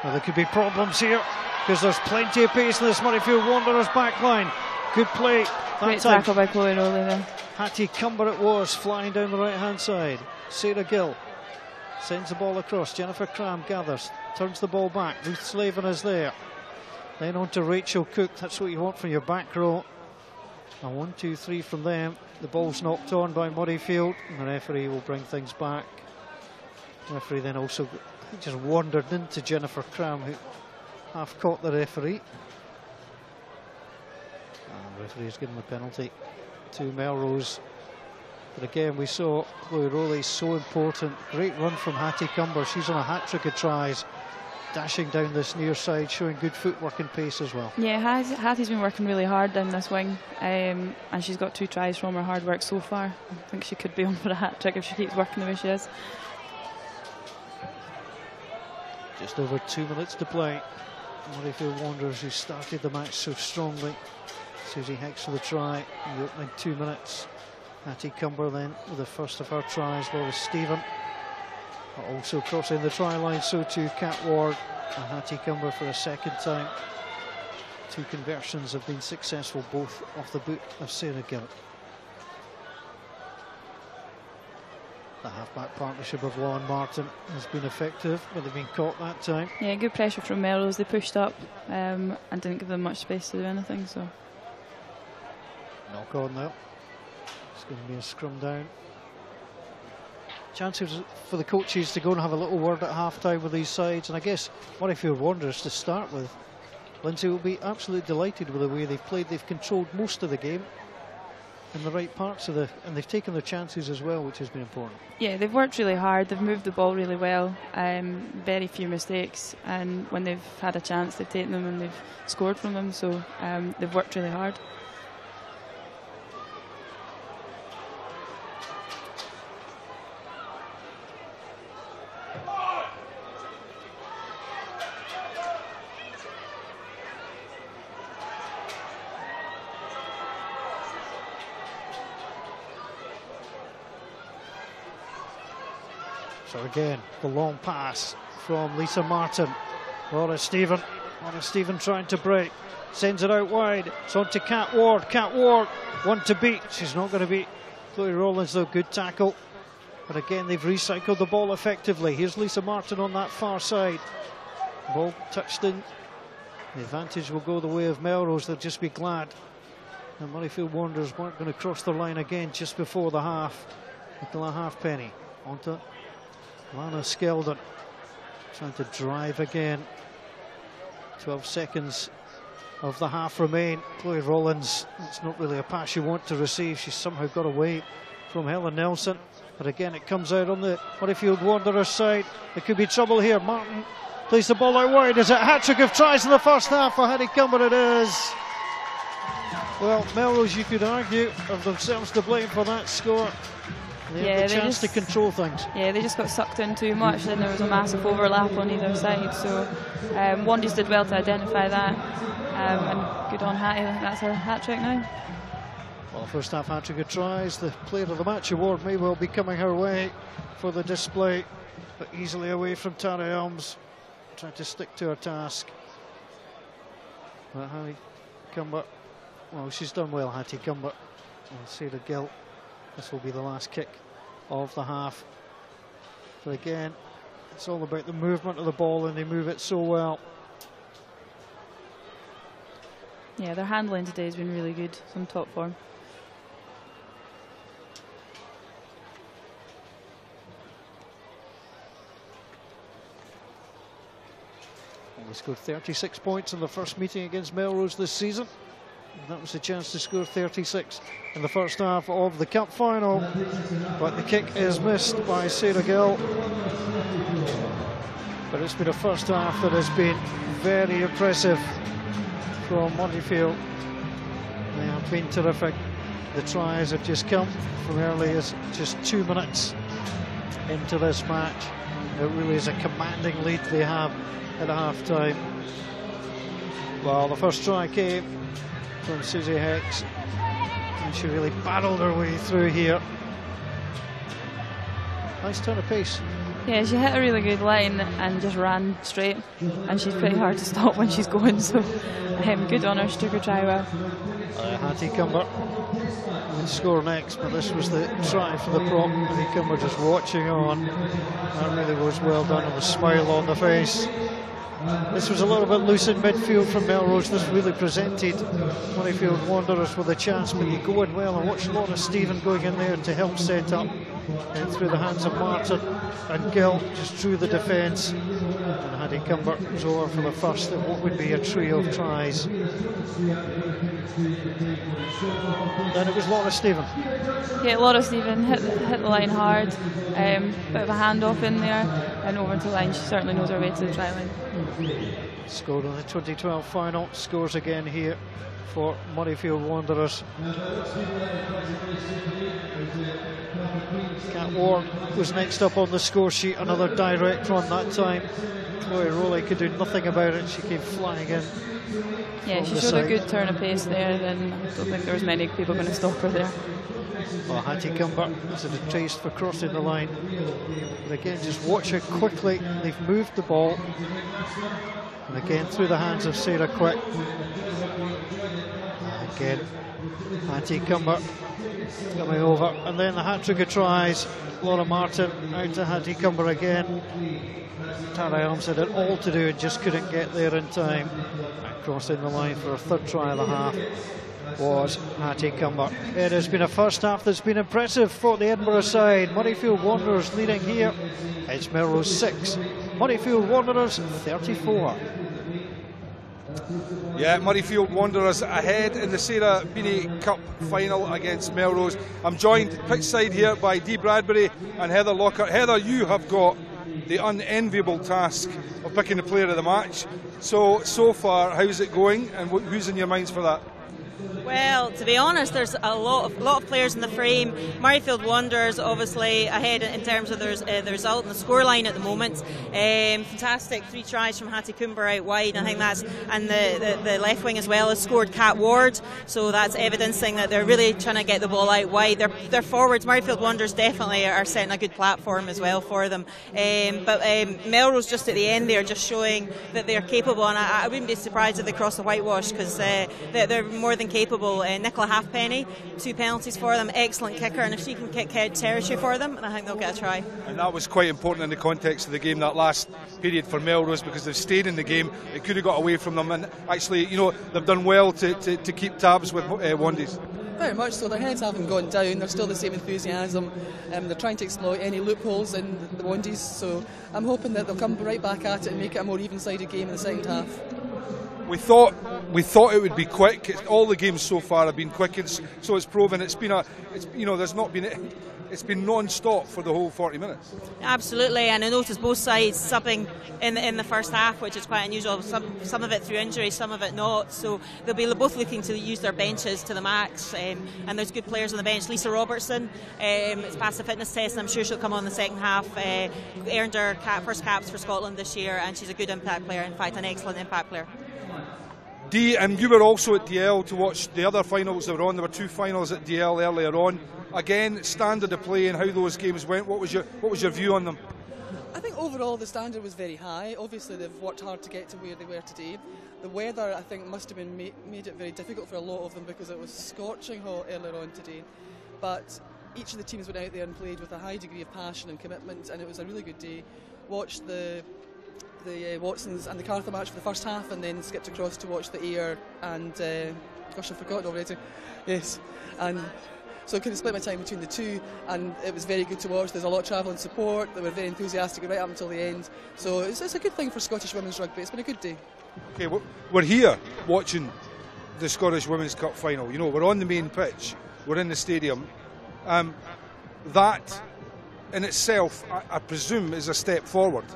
Well, there could be problems here because there's plenty of pace in this Murrayfield Wanderers back line. Good play. Great tackle by Chloe Rowley there. Hattie Cumber it was, flying down the right-hand side. Sarah Gill sends the ball across. Jennifer Cram gathers, turns the ball back. Ruth Slavin is there. Then on to Rachel Cook. That's what you want from your back row. And 1, 2, 3 from them. The ball's knocked on by Murrayfield, and the referee will bring things back. The referee then also just wandered into Jennifer Cram, who half caught the referee. And the referee has given the penalty to Melrose. But again, we saw Chloe Rowley so important. Great run from Hattie Cumber. She's on a hat-trick of tries, dashing down this near side, showing good footwork and pace as well. Yeah, Hattie's been working really hard down this wing, and she's got 2 tries from her hard work so far. I think she could be on for a hat-trick if she keeps working the way she is. Just over 2 minutes to play. Murrayfield Wanderers, who started the match so strongly. Susie Hicks for the try in the opening 2 minutes. Hattie Cumber then with the first of her tries. Laura Stephen also crossing the try line, so too Kat Ward and Hattie Cumber for a second time. 2 conversions have been successful, both off the boot of Sarah Gill. The half-back partnership of Law and Martin has been effective, but they've been caught that time. Yeah, good pressure from Melrose. They pushed up and didn't give them much space to do anything. So knock on now. It's going to be a scrum down. Chances for the coaches to go and have a little word at half-time with these sides, and I guess Murrayfield Wanderers to start with. Lindsay will be absolutely delighted with the way they've played. They've controlled most of the game in the right parts of and they've taken their chances as well, which has been important. Yeah, they've worked really hard. They've moved the ball really well. Very few mistakes, and when they've had a chance, they've taken them and they've scored from them. So they've worked really hard. So again, the long pass from Lisa Martin. Laura Stephen trying to break. Sends it out wide. It's on to Kat Ward. Kat Ward, one to beat. She's not going to beat Chloe Rollins though. Good tackle. But again, they've recycled the ball effectively. Here's Lisa Martin on that far side. Ball touched in. The advantage will go the way of Melrose. They'll just be glad. And Murrayfield Wanderers weren't going to cross the line again just before the half. Nicola Halfpenny onto Lana Skeldon, trying to drive again. 12 seconds of the half remain. Chloe Rollins, it's not really a pass you want to receive. She's somehow got away from Helen Nelson. But again, it comes out on the Murrayfield Wanderers side. There could be trouble here. Martin plays the ball out wide. Is it a hat-trick of tries in the first half for Hattie Cumber? It is. Well, Melrose, you could argue, have themselves to blame for that score. They had the chance to control things. Yeah, they just got sucked in too much, and there was a massive overlap on either side. So Wandies did well to identify that, and good on Hattie. That's her hat-trick now. Well, first half hat-trick of tries. The Player of the Match award may well be coming her way for the display, but easily away from Tara Elms, trying to stick to her task. But Hattie Cumber, well, she's done well, Hattie Cumber. And Sarah Gill. This will be the last kick of the half. But again, it's all about the movement of the ball, and they move it so well. Yeah, their handling today has been really good. Some top form. Well, they scored 36 points in the first meeting against Melrose this season. That was a chance to score 36 in the first half of the Cup Final, but the kick is missed by Sarah Gill. But it's been a first half that has been very impressive from Murrayfield. They have been terrific. The tries have just come from early as just 2 minutes into this match. It really is a commanding lead they have at half-time. Well, the first try came from Susie Hicks, and she really battled her way through here. Nice turn of pace. Yeah, she hit a really good line and just ran straight, and she's pretty hard to stop when she's going, so good on her. She took her try well. Hattie Cumber would score next, but this was the try for the prop. Hattie Cumber just watching on. That really was well done, with a smile on the face. This was a little bit loose in midfield from Melrose. This really presented Murrayfield Wanderers with a chance, but you go in well, and watch Laura Stephen going in there to help set up, and through the hands of Martin and Gill, just through the defence. And Hattie Cumber was over for the first of what would be a trio of tries. Then it was Laura Stephen. Yeah, Laura Stephen hit the line hard. Bit of a handoff in there and over to the line. She certainly knows her way to the try line. Scored on the 2012 final. Scores again here for Murrayfield Wanderers. Kat Ward was next up on the score sheet. Another direct run that time Chloe Rowley could do nothing about it. She came flying in. Yeah, she showed a good turn of pace there, then I don't think there was many people going to stop her there. Well, Hattie Cumbert is traced for crossing the line. But again, just watch how quickly they've moved the ball. And again, through the hands of Sarah Quick. And again, Hattie Cumbert coming over. And then the hat-trick of tries. Laura Martin out to Hattie Cumbert again. Tara Elms had it all to do and just couldn't get there in time. And crossing the line for a third try of the half was Hattie Cumbert. It has been a first half that's been impressive for the Edinburgh side. Murrayfield Wanderers leading here. It's Melrose 6, Murrayfield Wanderers 34. Yeah, Murrayfield Wanderers ahead in the Sarah Beaney Cup final against Melrose. I'm joined pitch side here by Dee Bradbury and Heather Lockhart. Heather, you have got the unenviable task of picking the player of the match. So far, how's it going, and who's in your minds for that? Well, to be honest, there's a lot of players in the frame. Murrayfield Wanderers obviously ahead in terms of the result and the scoreline at the moment. Fantastic 3 tries from Hattie Cumbert out wide. I think that's, and the left wing as well has scored Cat Ward, so that's evidencing that they're really trying to get the ball out wide. Their forwards, Murrayfield Wanderers, definitely are setting a good platform as well for them. But Melrose just at the end there, just showing that they're capable, and I wouldn't be surprised if they cross the whitewash, because they're more than capable. Nicola Halfpenny, 2 penalties for them, excellent kicker, and if she can kick territory for them, I think they'll get a try. And that was quite important in the context of the game, that last period for Melrose, because they've stayed in the game. It could have got away from them, and actually, you know, they've done well to keep tabs with Wandies. Very much so. Their heads haven't gone down. They're still the same enthusiasm. They're trying to exploit any loopholes in the Wandies, so I'm hoping that they'll come right back at it and make it a more even-sided game in the second half. We thought it would be quick. All the games so far have been quick, so it's proven. It's been it's been non-stop for the whole 40 minutes. Absolutely, and I noticed both sides subbing in the first half, which is quite unusual. Some of it through injury, some of it not. So they'll be both looking to use their benches to the max, and there's good players on the bench. Lisa Robertson has passed the fitness test, and I'm sure she'll come on the second half. Earned her first caps for Scotland this year, and she's a good impact player. In fact, an excellent impact player. Dee, and you were also at DL to watch the other finals that were on. There were 2 finals at DL earlier on. Again, standard of play and how those games went. What was your view on them? I think overall the standard was very high. Obviously they've worked hard to get to where they were today. The weather, I think, must have been made it very difficult for a lot of them, because it was scorching hot earlier on today. But each of the teams went out there and played with a high degree of passion and commitment, and it was a really good day. Watched the Watsons and the Cartha match for the first half, and then skipped across to watch the Ayr and gosh, I've forgotten already. Yes, and so I kind of split my time between the two, and it was very good to watch. There's a lot of travelling support. They were very enthusiastic right up until the end. So it's a good thing for Scottish women's rugby. It's been a good day. Okay, we're here watching the Scottish Women's Cup final. You know, we're on the main pitch. We're in the stadium. That in itself, I presume, is a step forward.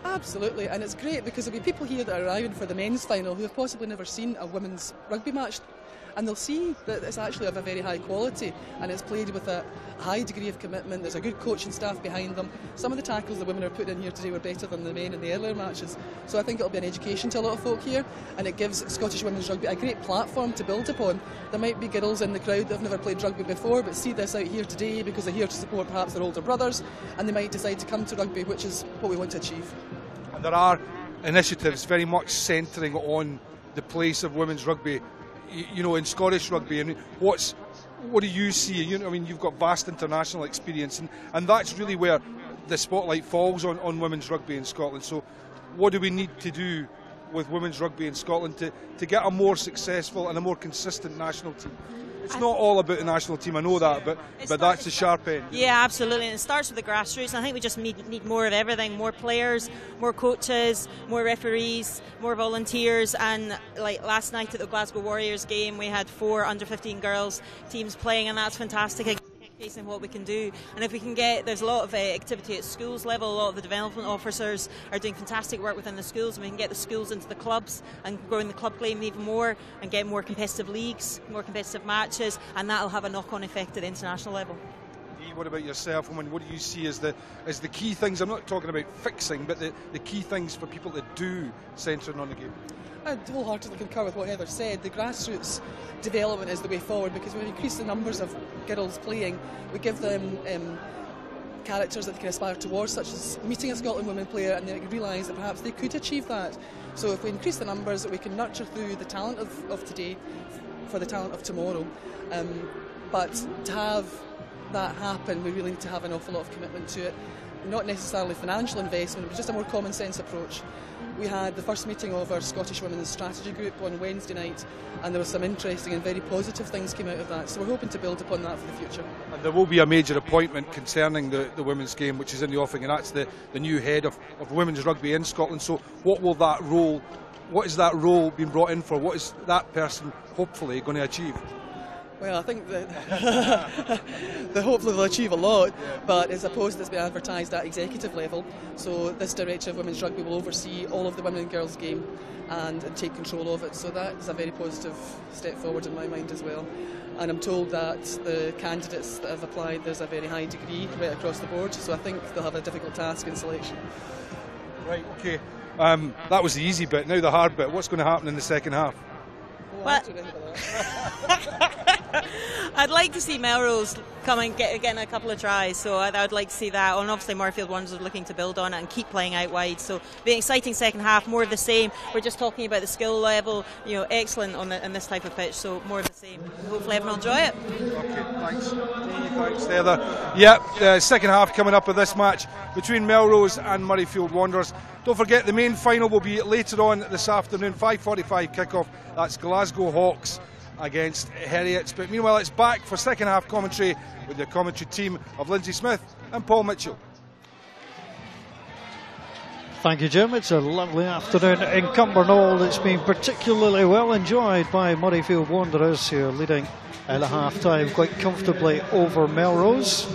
Absolutely, and it's great because there'll be people here that are arriving for the men's final who have possibly never seen a women's rugby match, and they'll see that it's actually of a very high quality, and it's played with a high degree of commitment. There's a good coaching staff behind them. Some of the tackles the women are putting in here today were better than the men in the earlier matches, so I think it'll be an education to a lot of folk here, and it gives Scottish women's rugby a great platform to build upon. There might be girls in the crowd that have never played rugby before but see this out here today because they're here to support perhaps their older brothers, and they might decide to come to rugby, which is what we want to achieve. And there are initiatives very much centring on the place of women's rugby, you know, in Scottish rugby. I mean, what do you see? I mean, you've got vast international experience, and that's really where the spotlight falls on women's rugby in Scotland. So what do we need to do with women's rugby in Scotland to get a more successful and a more consistent national team? It's not all about the national team, I know that, but that's the sharp end. Yeah, absolutely, and it starts with the grassroots. I think we just need more of everything, more players, more coaches, more referees, more volunteers, and like last night at the Glasgow Warriors game, we had 4 under-15 girls teams playing, and that's fantastic. Facing what we can do, and if we can there's a lot of activity at schools level. A lot of the development officers are doing fantastic work within the schools, and we can get the schools into the clubs and growing the club game even more, and get more competitive leagues, more competitive matches, and that'll have a knock-on effect at the international level. what about yourself? I mean, what do you see as the key things? I'm not talking about fixing, but the key things for people that do centre on the game. I wholeheartedly concur with what Heather said. The grassroots development is the way forward, because when we increase the numbers of girls playing, we give them characters that they can aspire towards, such as meeting a Scotland women player and they realise that perhaps they could achieve that. So if we increase the numbers, we can nurture through the talent of today for the talent of tomorrow. But to have that happen, we really need to have an awful lot of commitment to it. Not necessarily financial investment, but just a more common sense approach. We had the first meeting of our Scottish Women's Strategy Group on Wednesday night, and there were some interesting and very positive things came out of that. So we're hoping to build upon that for the future. And there will be a major appointment concerning the women's game, which is in the offing, and that's the new head of women's rugby in Scotland. So what is that role being brought in for? What is that person hopefully going to achieve? Well, I think that hopefully they'll achieve a lot, but it's a post that's been advertised at executive level. So this Director of Women's Rugby will oversee all of the women and girls game and take control of it. So that is a very positive step forward in my mind as well. And I'm told that the candidates that have applied, there's a very high degree right across the board. So I think they'll have a difficult task in selection. Right, okay. That was the easy bit. Now the hard bit. What's going to happen in the second half? Well, I'd like to see Melrose come and getting a couple of tries, so I'd like to see that. And obviously Murrayfield Wanderers are looking to build on it and keep playing out wide, so it'll be an exciting second half, more of the same. We're just talking about the skill level, excellent on this type of pitch, so more of the same. Hopefully everyone will enjoy it. Okay, thanks. Thanks, Heather. Yeah, second half coming up of this match between Melrose and Murrayfield Wanderers. Don't forget the main final will be later on this afternoon, 5:45 kick-off. That's Glasgow Hawks against Heriots. But meanwhile, it's back for second half commentary with the commentary team of Lindsay Smith and Paul Mitchell. Thank you, Jim. It's a lovely afternoon in Cumbernauld. It's been particularly well enjoyed by Murrayfield Wanderers, who are leading at a half-time quite comfortably over Melrose.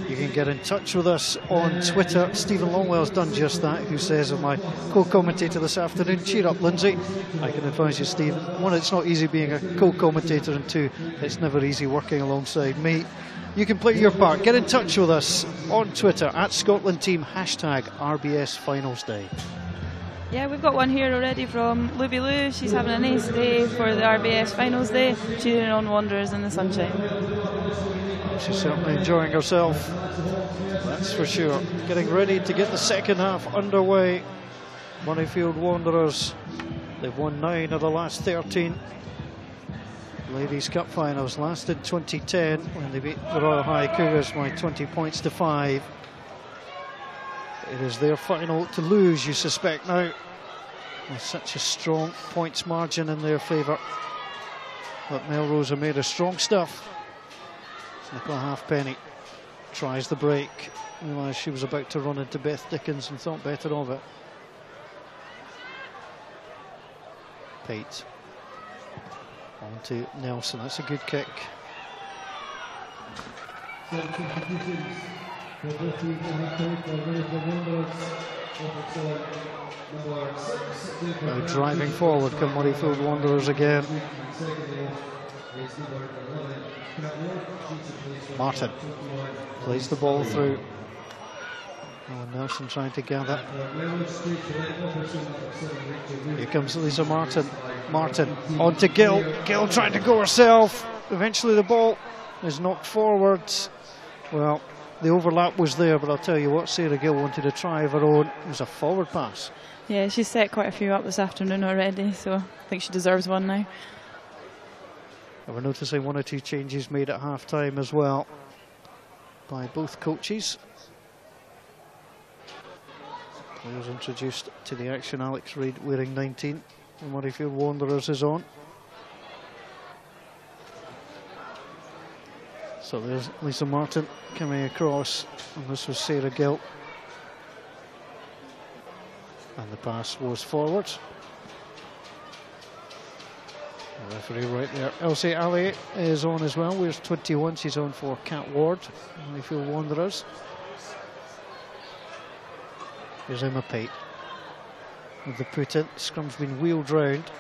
You can get in touch with us on Twitter. Stephen Longwell's done just that, who says of my co-commentator this afternoon, cheer up, Lindsay. I can advise you, Stephen. One, it's not easy being a co-commentator, and two, it's never easy working alongside me. You can play your part. Get in touch with us on Twitter at Scotland Team, hashtag RBS Finals Day. Yeah, we've got one here already from Luby Lou. She's having a nice day for the RBS Finals Day, cheering on Wanderers in the sunshine. She's certainly enjoying herself, that's for sure. Getting ready to get the second half underway. Murrayfield Wanderers, they've won 9 of the last 13 Ladies Cup Finals, last in 2010 when they beat the Royal High Cougars by 20 points to 5. It is their final to lose, you suspect now. There's such a strong points margin in their favour. But Melrose are made of strong stuff. Nicola Halfpenny tries the break. Realised she was about to run into Beth Dickens and thought better of it. Pate. On to Nelson, that's a good kick. Now driving forward come Murrayfield Wanderers again. Martin plays the ball through. Oh, Nelson trying to gather. Here comes Lisa Martin. Martin on to Gill. Gill trying to go herself. Eventually the ball is knocked forwards. Well, the overlap was there, but I'll tell you what, Sarah Gill wanted to try of her own. It was a forward pass. Yeah, she's set quite a few up this afternoon already, so I think she deserves one now. And we're noticing 1 or 2 changes made at half-time as well by both coaches. Players introduced to the action. Alex Reid wearing 19. The Murrayfield Wanderers is on. So there's Lisa Martin coming across, and this was Sarah Gill. And the pass was forward. The referee right there. Elsie Ali is on as well. Wears 21. She's on for Cat Ward, Murrayfield Wanderers. Here's Emma Pate with the put in. Scrum's been wheeled round.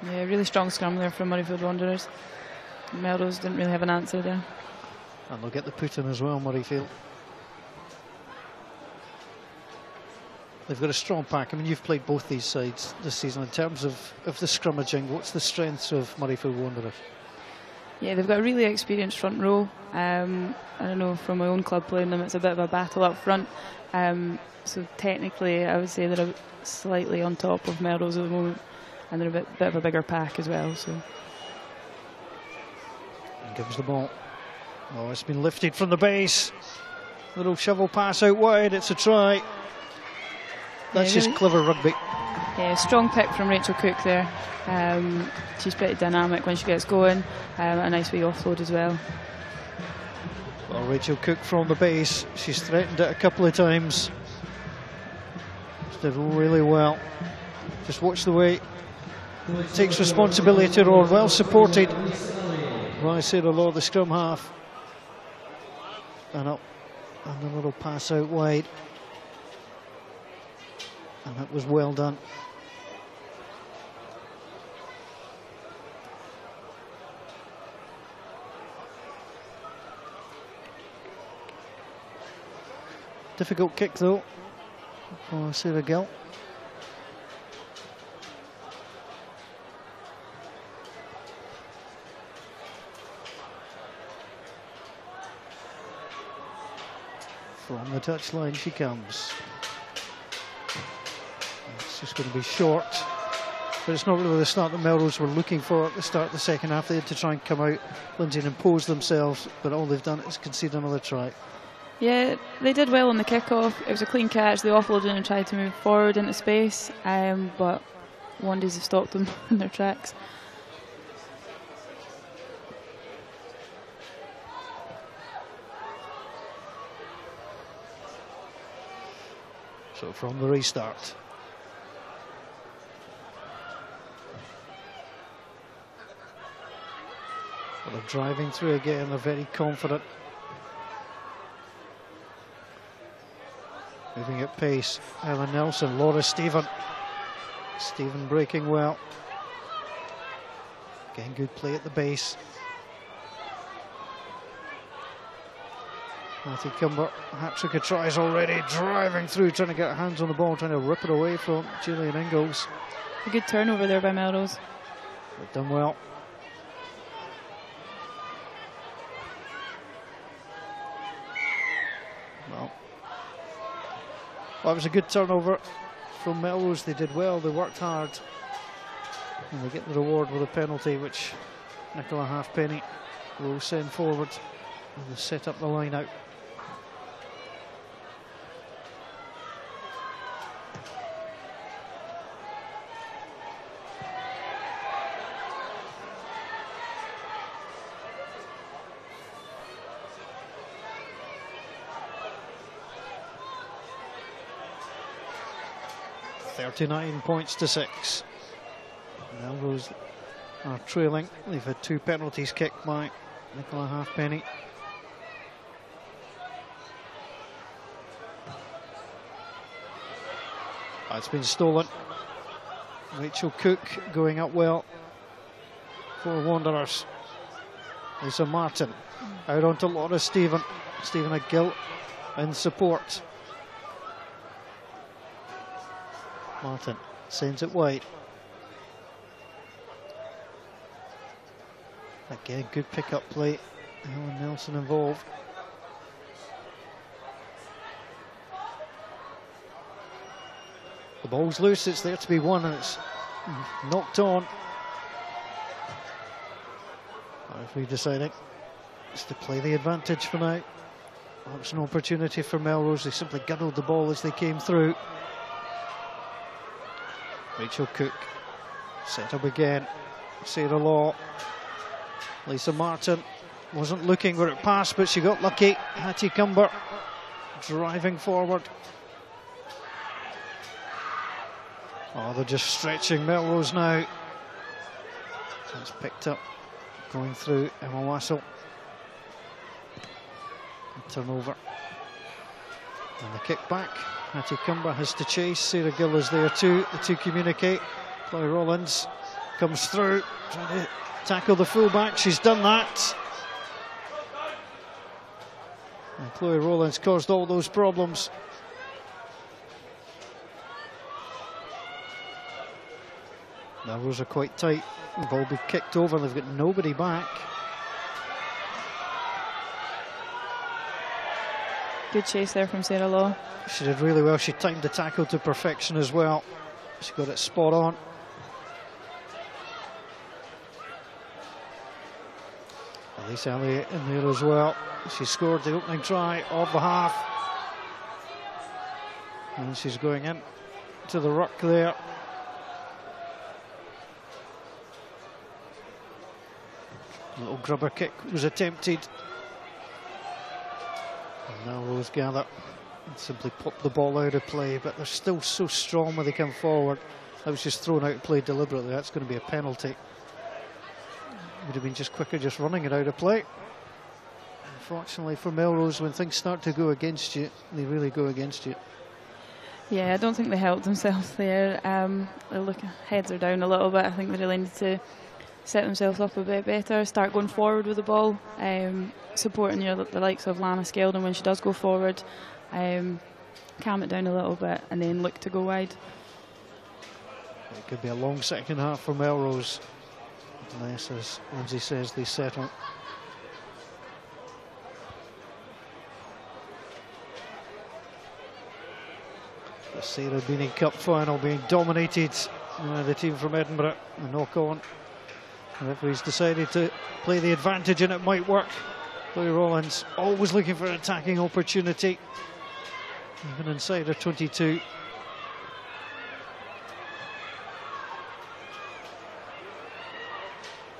Yeah, really strong scrum there from Murrayfield Wanderers. Melrose didn't really have an answer there. And they'll get the put in as well, Murrayfield. They've got a strong pack. I mean, you've played both these sides this season. In terms of the scrummaging, what's the strengths of Murrayfield Wanderers? Yeah, they've got a really experienced front row. I don't know, from my own club playing them, it's a bit of a battle up front. So technically, I would say they're slightly on top of Melrose at the moment, and they're a bit of a bigger pack as well. So, and gives the ball. Oh, it's been lifted from the base. Little shovel pass out wide. It's a try. That's just clever rugby. Yeah, strong pick from Rachel Cook there. She's pretty dynamic when she gets going. A nice wee offload as well. Well, Rachel Cook from the base. She's threatened it a couple of times. She did really well. Just watch the way takes responsibility, or well supported by Sarah Law, the scrum half. And up, and a little pass out wide. And that was well done. Difficult kick though for Sarah Gill. From the touchline she comes. It's just going to be short, but it's not really the start that Melrose were looking for at the start of the second half. They had to try and come out, Lindsay, and impose themselves, but all they've done is concede another try. Yeah, they did well on the kick-off. It was a clean catch. They offloaded and tried to move forward into space, but Wandies have stopped them in their tracks. So from the restart. Well, they're driving through again, they're very confident. Moving at pace, Ellen Nelson, Laura Stephen. Stephen breaking well. Again, good play at the base. Matthew Cumber, hat-trick of tries already, driving through, trying to get hands on the ball, trying to rip it away from Gillian Ingalls. A good turnover there by Melrose. They've done well. Well, it was a good turnover from Melrose. They did well, they worked hard. And they get the reward with a penalty, which Nicola Halfpenny will send forward. And they'll set up the line out. £39-6. Melrose are trailing. They've had 2 penalties kicked by Nicola Halfpenny. It's been stolen. Rachel Cook going up well for Wanderers. Lisa Martin out onto Laura Stephen. Stephen Gill in support. Martin sends it wide. Again, good pick-up play. Ellen Nelson involved. The ball's loose, it's there to be won, and it's knocked on. Referee deciding it's to play the advantage for now. That was an opportunity for Melrose. They simply guddled the ball as they came through. Rachel Cook set up again. Sarah Law. Lisa Martin wasn't looking where it passed, but she got lucky. Hattie Cumber driving forward. Oh, they're just stretching Melrose now. So it's picked up, going through Emma Wassell. Turnover. And the kick back. Hattie Cumber has to chase. Sarah Gill is there too. The two communicate. Chloe Rollins comes through, trying to tackle the fullback. She's done that. And Chloe Rowlands caused all those problems. Melrose are quite tight. The ball will be kicked over and they've got nobody back. Good chase there from Sarah Law. She did really well. She timed the tackle to perfection as well. She got it spot on. Elise Elliott in there as well. She scored the opening try of the half. And she's going in to the ruck there. A little grubber kick was attempted. And Melrose gather and simply pop the ball out of play, but they're still so strong when they come forward. That was just thrown out of play deliberately. That's going to be a penalty. Would have been just quicker just running it out of play. Unfortunately for Melrose, when things start to go against you, they really go against you. Yeah, I don't think they helped themselves there. Heads are down a little bit. I think they really need to set themselves up a bit better, start going forward with the ball, supporting the likes of Lana Skeldon when she does go forward, calm it down a little bit and then look to go wide. It could be a long second half for Melrose, unless, as Lindsay says, they settle. The Sarah Beaney Cup final being dominated by the team from Edinburgh. The knock-on. The referee's decided to play the advantage and it might work. Chloe Rowlands always looking for an attacking opportunity, even inside her 22.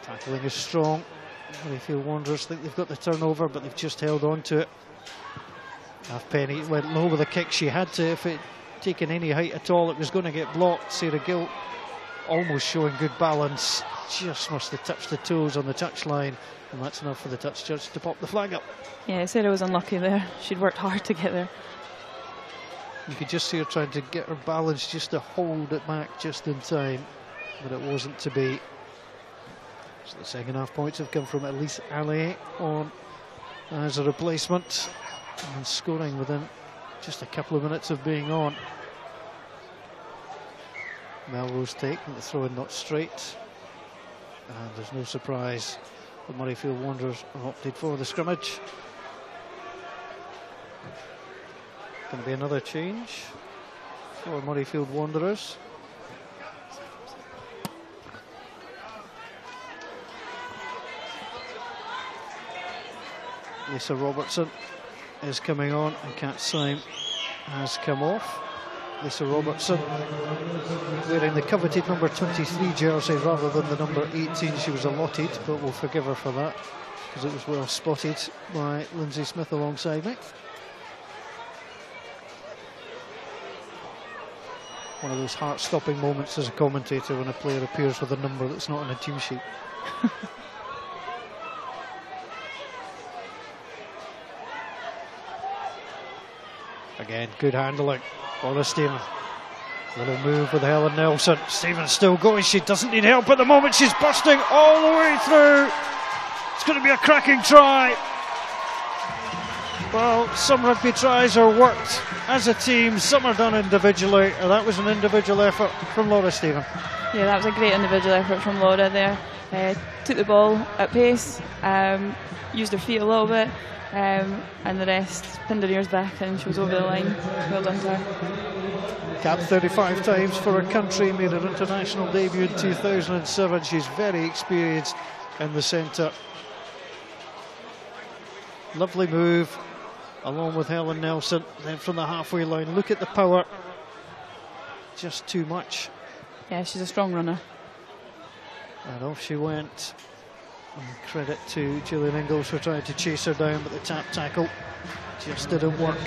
Tackling is strong. Murrayfield Wanderers think they've got the turnover, but they've just held on to it. Halfpenny went low with a kick. She had to. If it taken any height at all, it was going to get blocked. Sarah Gill almost showing good balance. Just must have touched the toes on the touchline, and that's enough for the touch judge to pop the flag up. Yeah, Sarah was unlucky there. She'd worked hard to get there. You could just see her trying to get her balance just to hold it back just in time, but it wasn't to be. So the second half points have come from Elise Allais on as a replacement, and scoring within just a couple of minutes of being on. Melrose taking the throw in not straight, and there's no surprise the Murrayfield Wanderers have opted for the scrimmage. Going to be another change for Murrayfield Wanderers. Lisa Robertson is coming on and Kat Syme has come off. Lisa Robertson wearing the coveted number 23 jersey rather than the number 18 she was allotted, but we'll forgive her for that because it was well spotted by Lindsay Smith alongside me. One of those heart-stopping moments as a commentator when a player appears with a number that's not on a team sheet. Again, good handling. Laura Stephen. Little move with Helen Nelson. Stephen's still going. She doesn't need help at the moment. She's busting all the way through. It's going to be a cracking try. Well, some rugby tries are worked as a team, some are done individually. That was an individual effort from Laura Stephen. Yeah, that was a great individual effort from Laura there. Took the ball at pace, used her feet a little bit, and the rest pinned her ears back and she was over the line. Well done to her. Capped 35 times for her country, made her international debut in 2007. She's very experienced in the centre. Lovely move, along with Helen Nelson. Then from the halfway line, look at the power. Just too much. Yeah, she's a strong runner. And off she went. And credit to Gillian Ingalls for trying to chase her down, but the tap tackle just didn't work.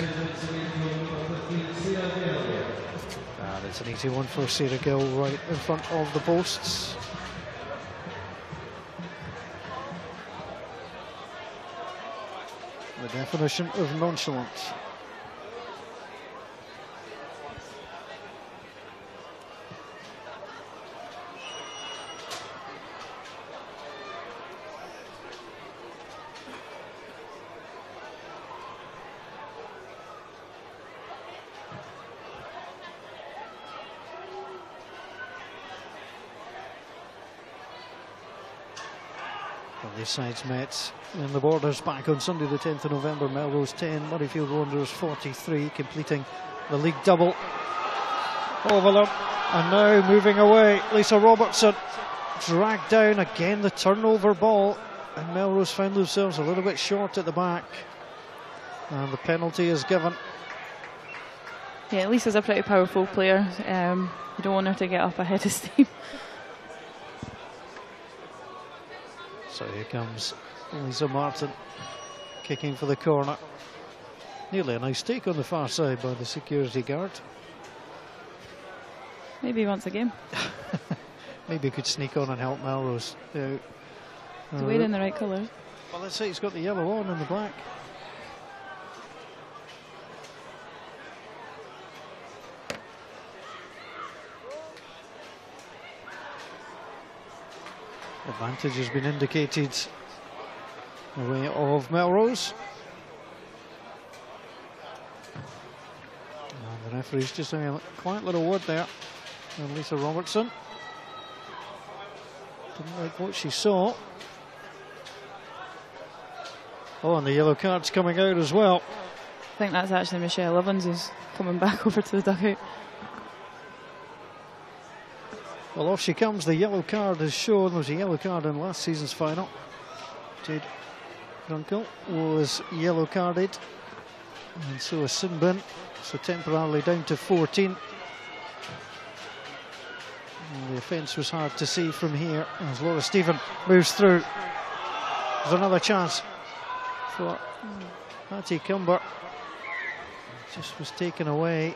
And it's an easy one for Sarah Gill right in front of the posts. The definition of nonchalant. These sides met in the Borders back on Sunday the 10th of November. Melrose 10, Murrayfield Wanderers 43, completing the league double over them. And now moving away, Lisa Robertson dragged down again, the turnover ball, and Melrose found themselves a little bit short at the back, and the penalty is given. Yeah, Lisa's a pretty powerful player. You don't want her to get up ahead of steam. So here comes Lisa Martin kicking for the corner. Nearly a nice take on the far side by the security guard. Maybe once again. Maybe he could sneak on and help Melrose. He's wearing the right colours. Well, let's say he's got the yellow on and the black. Advantage has been indicated in the way of Melrose. And the referee's just having a quiet little word there. And Lisa Robertson didn't like what she saw. Oh, and the yellow card's coming out as well. I think that's actually Michelle Evans who's coming back over to the dugout. Well, off she comes. The yellow card is shown. There was a yellow card in last season's final. Jade Dunkel was yellow carded, and so was Sinbin, so temporarily down to 14. And the offence was hard to see from here as Laura Stephen moves through. There's another chance for Hattie Cumber. Just was taken away.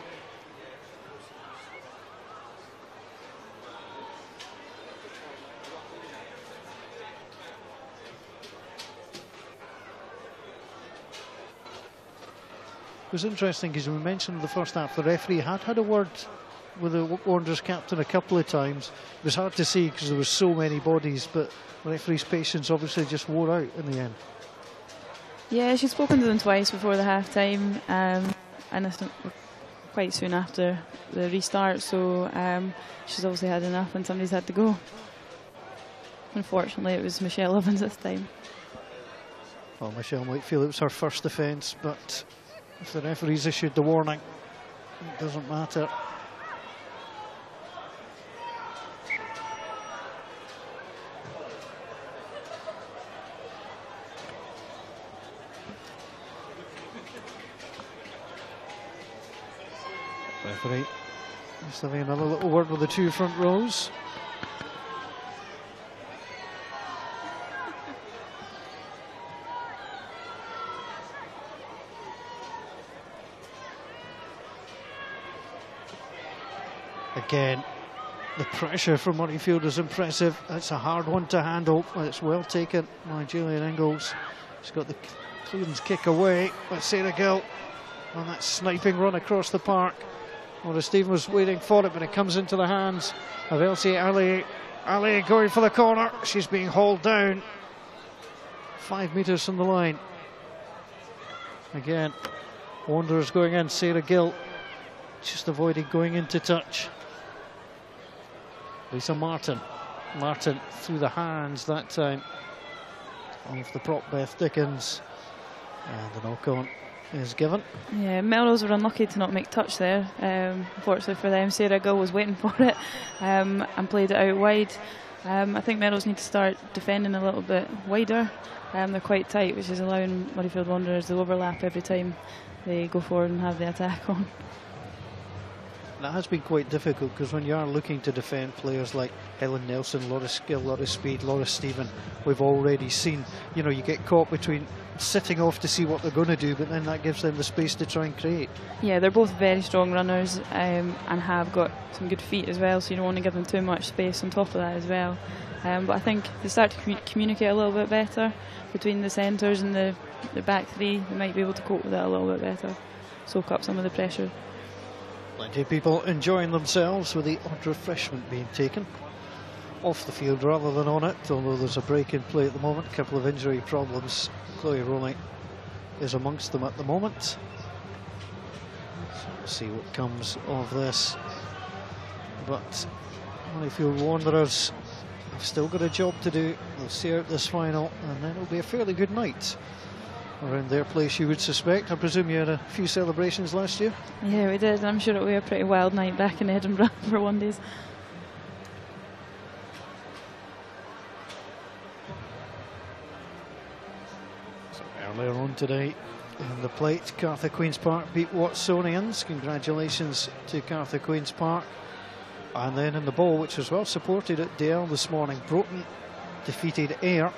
It was interesting because we mentioned the first half the referee had a word with the Wanderers captain a couple of times. It was hard to see because there was so many bodies, but the referee's patience obviously just wore out in the end. Yeah, she's spoken to them twice before the half time, and I think quite soon after the restart, so she's obviously had enough and somebody's had to go. Unfortunately, it was Michelle Evans this time. Well, Michelle might feel it was her first offence, but if the referee's issued the warning, it doesn't matter. Referee just having another little word with the two front rows. Again, the pressure from Murrayfield is impressive. It's a hard one to handle. It's well taken by Gillian Ingalls. She's got the clearance kick away by Sarah Gill on that sniping run across the park. Well, Stephen was waiting for it, but it comes into the hands of Elsie Ali. Ali going for the corner. She's being hauled down 5 metres from the line. Again, Wanderers going in. Sarah Gill just avoiding going into touch. Lisa Martin. Martin through the hands that time of the prop Beth Dickens. And the knock-on is given. Yeah, Melrose were unlucky to not make touch there. Unfortunately for them, Sarah Gill was waiting for it and played it out wide. I think Melrose need to start defending a little bit wider. They're quite tight, which is allowing Murrayfield Wanderers to overlap every time they go forward and have the attack on. That has been quite difficult because when you are looking to defend players like Helen Nelson, Laura Skill, Laura Speed, Laura Stephen, we've already seen, you know, you get caught between sitting off to see what they're going to do, but then that gives them the space to try and create. Yeah, they're both very strong runners and have got some good feet as well, so you don't want to give them too much space on top of that as well. But I think if they start to communicate a little bit better between the centres and the back three, they might be able to cope with that a little bit better, soak up some of the pressure. Plenty of people enjoying themselves with the odd refreshment being taken off the field rather than on it, although there's a break in play at the moment, a couple of injury problems. Chloe Rowley is amongst them at the moment. So we'll see what comes of this. But Murrayfield Wanderers They've still got a job to do. They'll see out this final, and then it'll be a fairly good night around their place, you would suspect. I presume you had a few celebrations last year? Yeah, we did. I'm sure it'll be a pretty wild night back in Edinburgh for one day. So earlier on today, in the plate, Cartha Queen's Park beat Watsonians. Congratulations to Cartha Queen's Park. And then in the ball, which was well supported at Dale this morning, Broughton defeated Ayr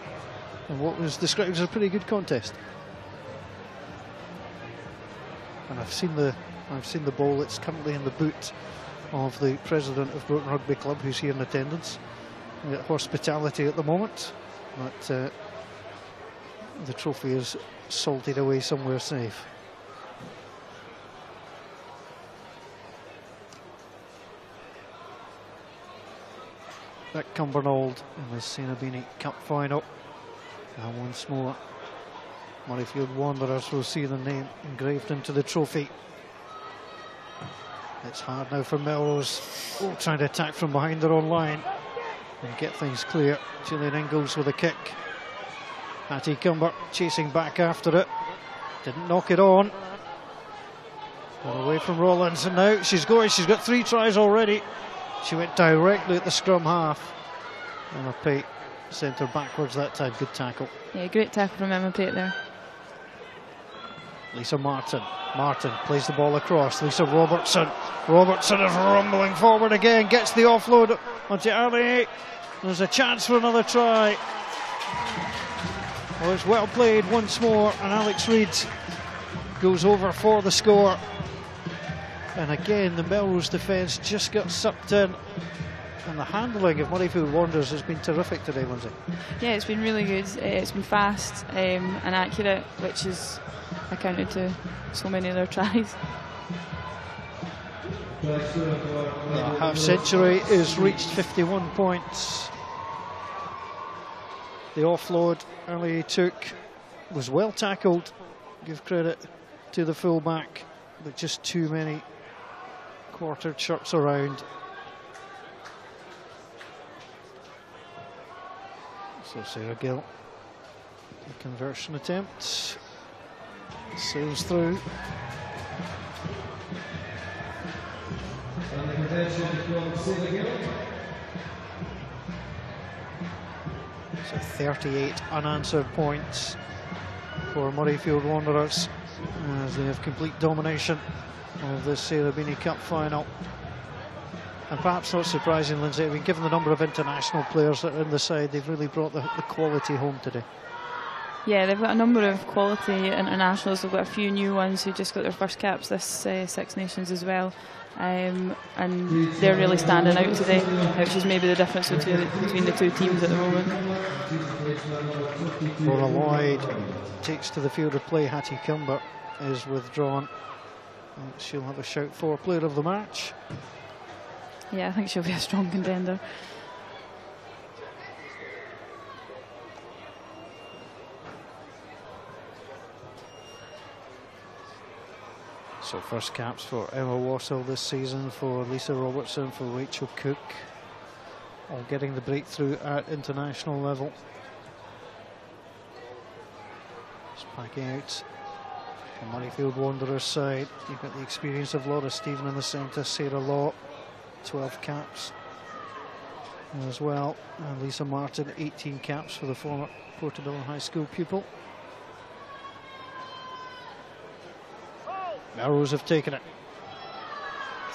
in what was described as a pretty good contest. And I've seen the ball. It's currently in the boot of the president of Broughton Rugby Club, who's here in attendance. We get hospitality at the moment, but the trophy is salted away somewhere safe. At Cumbernauld in the Sarah Beaney Cup Final. And once more, Murrayfield Wanderers will see the name engraved into the trophy. It's hard now for Melrose, trying to attack from behind their own line and get things clear. Gillian Ingalls with a kick. Hattie Cumber chasing back after it. Didn't knock it on. Got away from Rollins, and now she's going. She's got 3 tries already. She went directly at the scrum half. Emma Pate sent her backwards that time. Good tackle. Yeah, great tackle from Emma Pate there. Lisa Martin. Martin plays the ball across. Lisa Robertson. Robertson is rumbling forward again. Gets the offload onto Ali. There's a chance for another try. Well, it's well played once more, and Alex Reid goes over for the score. And again, the Melrose defence just got sucked in. And the handling of Murrayfield Wanderers has been terrific today, Lindsay. Yeah, it's been really good. It's been fast and accurate, which is accounted to so many of their tries. The half century is reached, 51 points. The offload early took was well tackled. Give credit to the fullback, but just too many quartered shirts around. So Sarah Gill, the conversion attempt, sails through. And the contention from Sarah Gill. So 38 unanswered points for Murrayfield Wanderers as they have complete domination of the Sarah Beaney Cup Final. And perhaps not surprising, Lindsay, I mean, given the number of international players that are in the side, they've really brought the quality home today. Yeah, they've got a number of quality internationals. They've got a few new ones who just got their first caps this Six Nations as well. And they're really standing out today, which is maybe the difference between the two teams at the moment. Laura Lloyd takes to the field of play. Hattie Cumber is withdrawn. And she'll have a shout for player of the match. Yeah, I think she'll be a strong contender. So first caps for Emma Wassell this season, for Lisa Robertson, for Rachel Cook, all getting the breakthrough at international level. Just packing out the Murrayfield Wanderers side. You've got the experience of Laura Stephen in the centre, Sarah Law, 12 caps as well, and Lisa Martin, 18 caps for the former Portobello High School pupil. Melrose have taken it,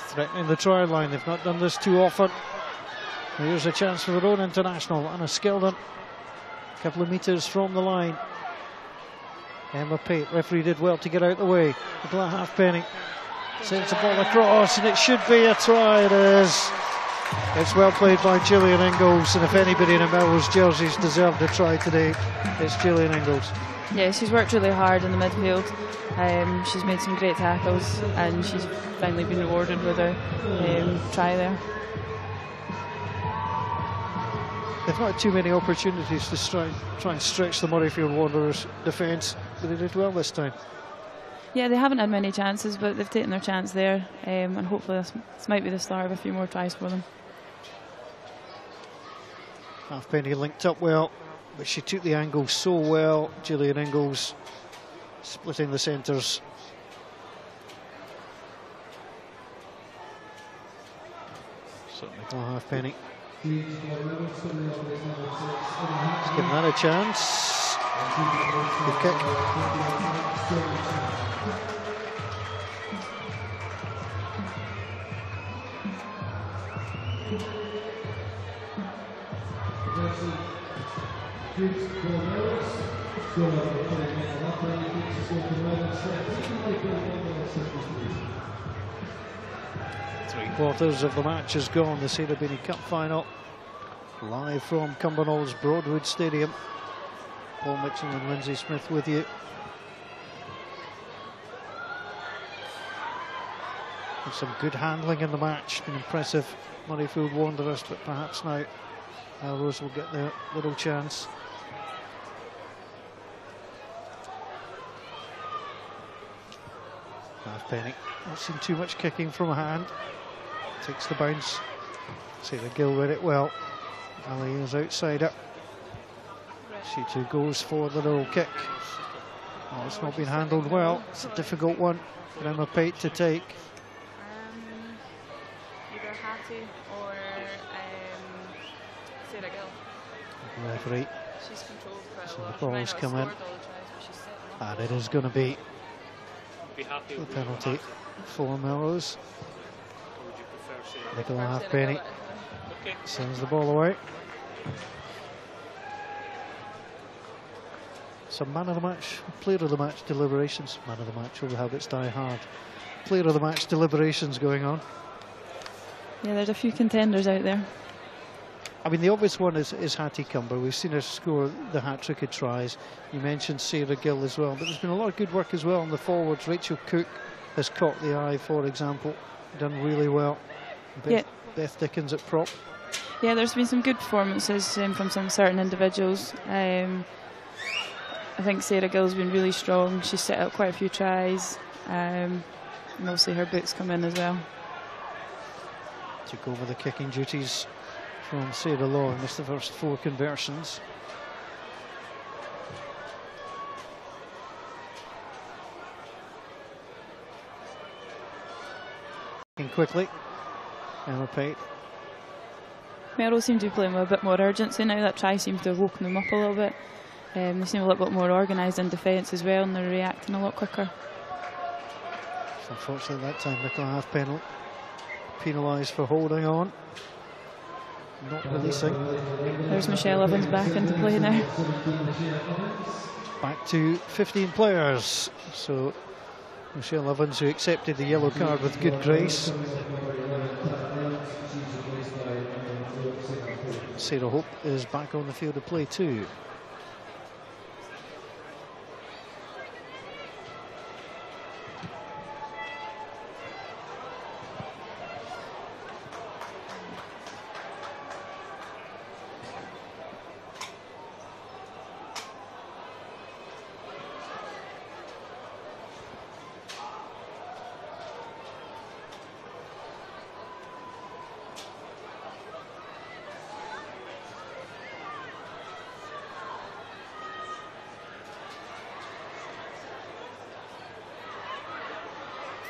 threatening the try line. They've not done this too often. Here's a chance for their own international, Anna Skeldon, a couple of metres from the line. Emma Pate, referee did well to get out the way. The black halfpenny sends the ball across, and it should be a try. It is. It's well played by Gillian Ingalls, and if anybody in a Melrose jerseys deserved a try today, it's Gillian Ingalls. Yeah, she's worked really hard in the midfield. She's made some great tackles, and she's finally been rewarded with a try there. They've not had too many opportunities to try and stretch the Murrayfield Wanderers defence, but they did well this time. Yeah, they haven't had many chances, but they've taken their chance there, and hopefully this might be the start of a few more tries for them. Halfpenny linked up well, but she took the angle so well. Gillian Ingalls splitting the centres. So Nicola Halfpenny. Let's give that a chance. Good kick. Three-quarters of the match is gone. The Sarah Beaney Cup final, live from Cumbernauld Broadwood Stadium. Paul Mitchell and Lindsay Smith with you. And some good handling in the match. Been impressive, Murrayfield Wanderers, but perhaps now Melrose will get their little chance. Halfpenny, not seen too much kicking from a hand. Takes the bounce. Sarah Gill read it well. Ali is outsider. She too goes for the little kick. Oh, it's not been handled well. It's a difficult one for Emma Pate to take. Either Hattie or Sarah Gill. Referee. She's controlled quite So a lot. the ball's come in. And it is going to be the penalty for Melrose. Nicola Halfpenny sends the ball away. Some man of the match, player of the match deliberations. Man of the match will have its die hard. Player of the match deliberations going on. Yeah, there's a few contenders out there. I mean, the obvious one is Hattie Cumber. We've seen her score the hat-trick of tries. You mentioned Sarah Gill as well, but there's been a lot of good work as well on the forwards. Rachel Cook has caught the eye, for example, done really well. Beth Dickens at prop. Yeah, there's been some good performances from some certain individuals. I think Sarah Gill's been really strong. She's set up quite a few tries, and obviously her boots come in as well. Took over the kicking duties from Sarah Law and missed the first 4 conversions. Quickly, Emma Pate. Melrose seem to be playing with a bit more urgency now. That try seems to have woken them up a little bit. They seem a little bit more organised in defence as well, and they're reacting a lot quicker. Unfortunately, that time Nicola Halfpenny penalised for holding on, not releasing. There's Michelle Evans back into play now. Back to 15 players. So Michelle Evans, who accepted the yellow card with good grace. Sarah Hope is back on the field of play too.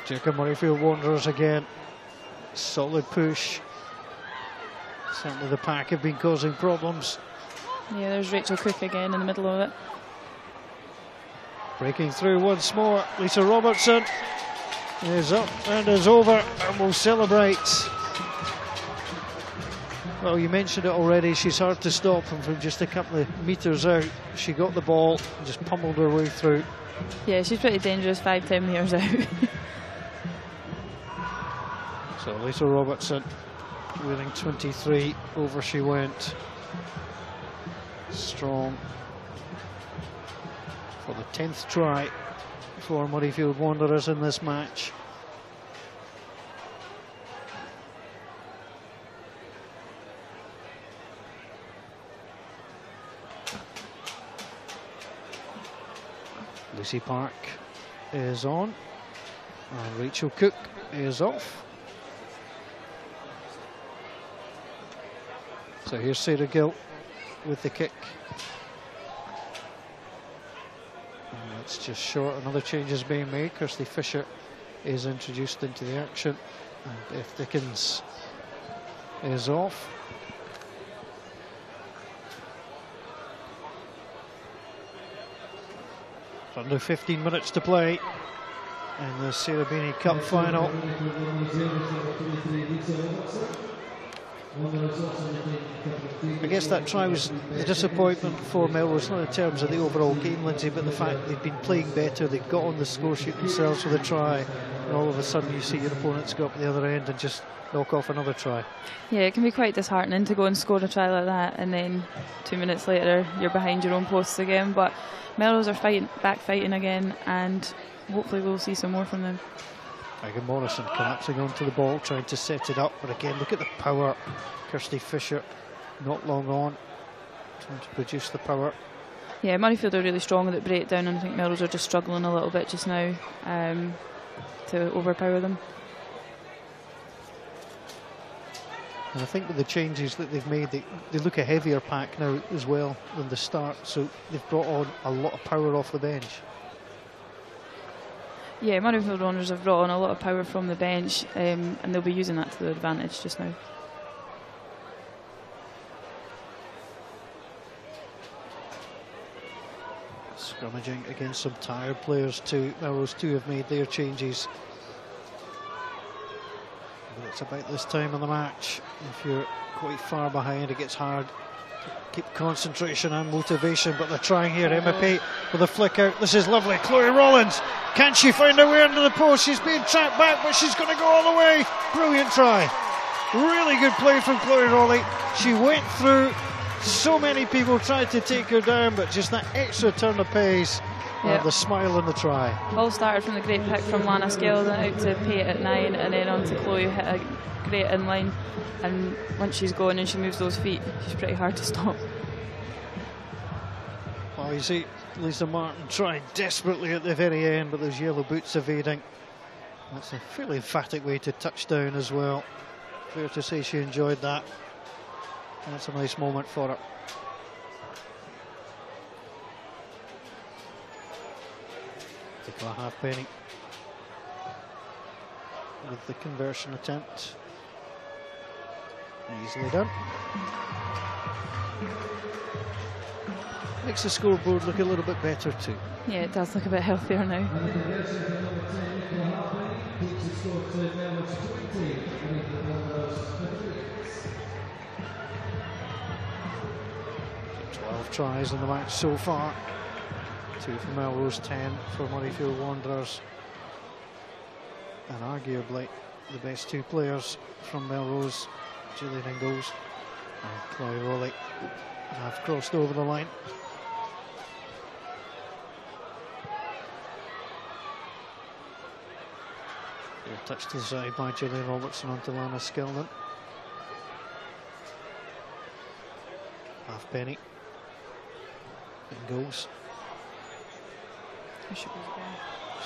Jacob Murrayfield Wanderers again. Solid push. Certainly the pack have been causing problems. Yeah, there's Rachel Cook again in the middle of it. Breaking through once more. Lisa Robertson is up and is over and will celebrate. Well, you mentioned it already. She's hard to stop, and from just a couple of metres out, she got the ball and just pummeled her way through. Yeah, she's pretty dangerous 5-10 metres out. So Lisa Robertson wearing 23, over she went. Strong for the 10th try for Murrayfield Wanderers in this match. Lucy Park is on and Rachel Cook is off. So here's Sarah Gill with the kick. And it's just short. Another change is being made. Kirsty Fisher is introduced into the action, and Beth Dickens is off. Under 15 minutes to play in the Sarah Beaney Cup final. I guess that try was the disappointment for Melrose, not in terms of the overall game, Lindsay, but the fact they'd been playing better, they got on the score sheet themselves with a try, and all of a sudden you see your opponents go up the other end and just knock off another try. Yeah, it can be quite disheartening to go and score a try like that, and then 2 minutes later you're behind your own posts again. But Melrose are fighting again, and hopefully we'll see some more from them. Megan Morrison collapsing onto the ball, trying to set it up, but again, look at the power. Kirsty Fisher not long on, trying to produce the power. Yeah, Murrayfield are really strong at the breakdown, and I think Melrose are just struggling a little bit just now to overpower them. And I think with the changes that they've made, they look a heavier pack now as well than the start, so they've brought on a lot of power off the bench. Yeah, Murrayfield Wanderers have brought on a lot of power from the bench, and they'll be using that to their advantage just now. Scrummaging against some tired players too. Melrose too have made their changes. But it's about this time of the match. If you're quite far behind, it gets hard to keep concentration and motivation, but they're trying here. Emma Pate with a flick out. This is lovely. Chloe Rollins, can she find her way under the post? She's being tracked back, but she's going to go all the way. Brilliant try. Really good play from Chloe Rowley. She went through. So many people tried to take her down, but just that extra turn of pace, yep. The smile and the try. All started from the great pick from Lana Skeldon out to Pate at 9, and then on to Chloe, who hit a great inline. And once she's going and she moves those feet, she's pretty hard to stop. Oh, you see Lisa Martin trying desperately at the very end, but those yellow boots evading. That's a fairly emphatic way to touch down as well. Fair to say she enjoyed that. That's a nice moment for her. Nicola Halfpenny with the conversion attempt. Easily done. Makes the scoreboard look a little bit better too. Yeah, it does look a bit healthier now. 12 tries in the match so far. 2 for Melrose, 10 for Murrayfield Wanderers. And arguably the best 2 players from Melrose, Gillian Ingalls and Chloe Rowley, have crossed over the line. Touched to the side by Gillian Robertson onto Lana Skeldon. Halfpenny. Ingalls.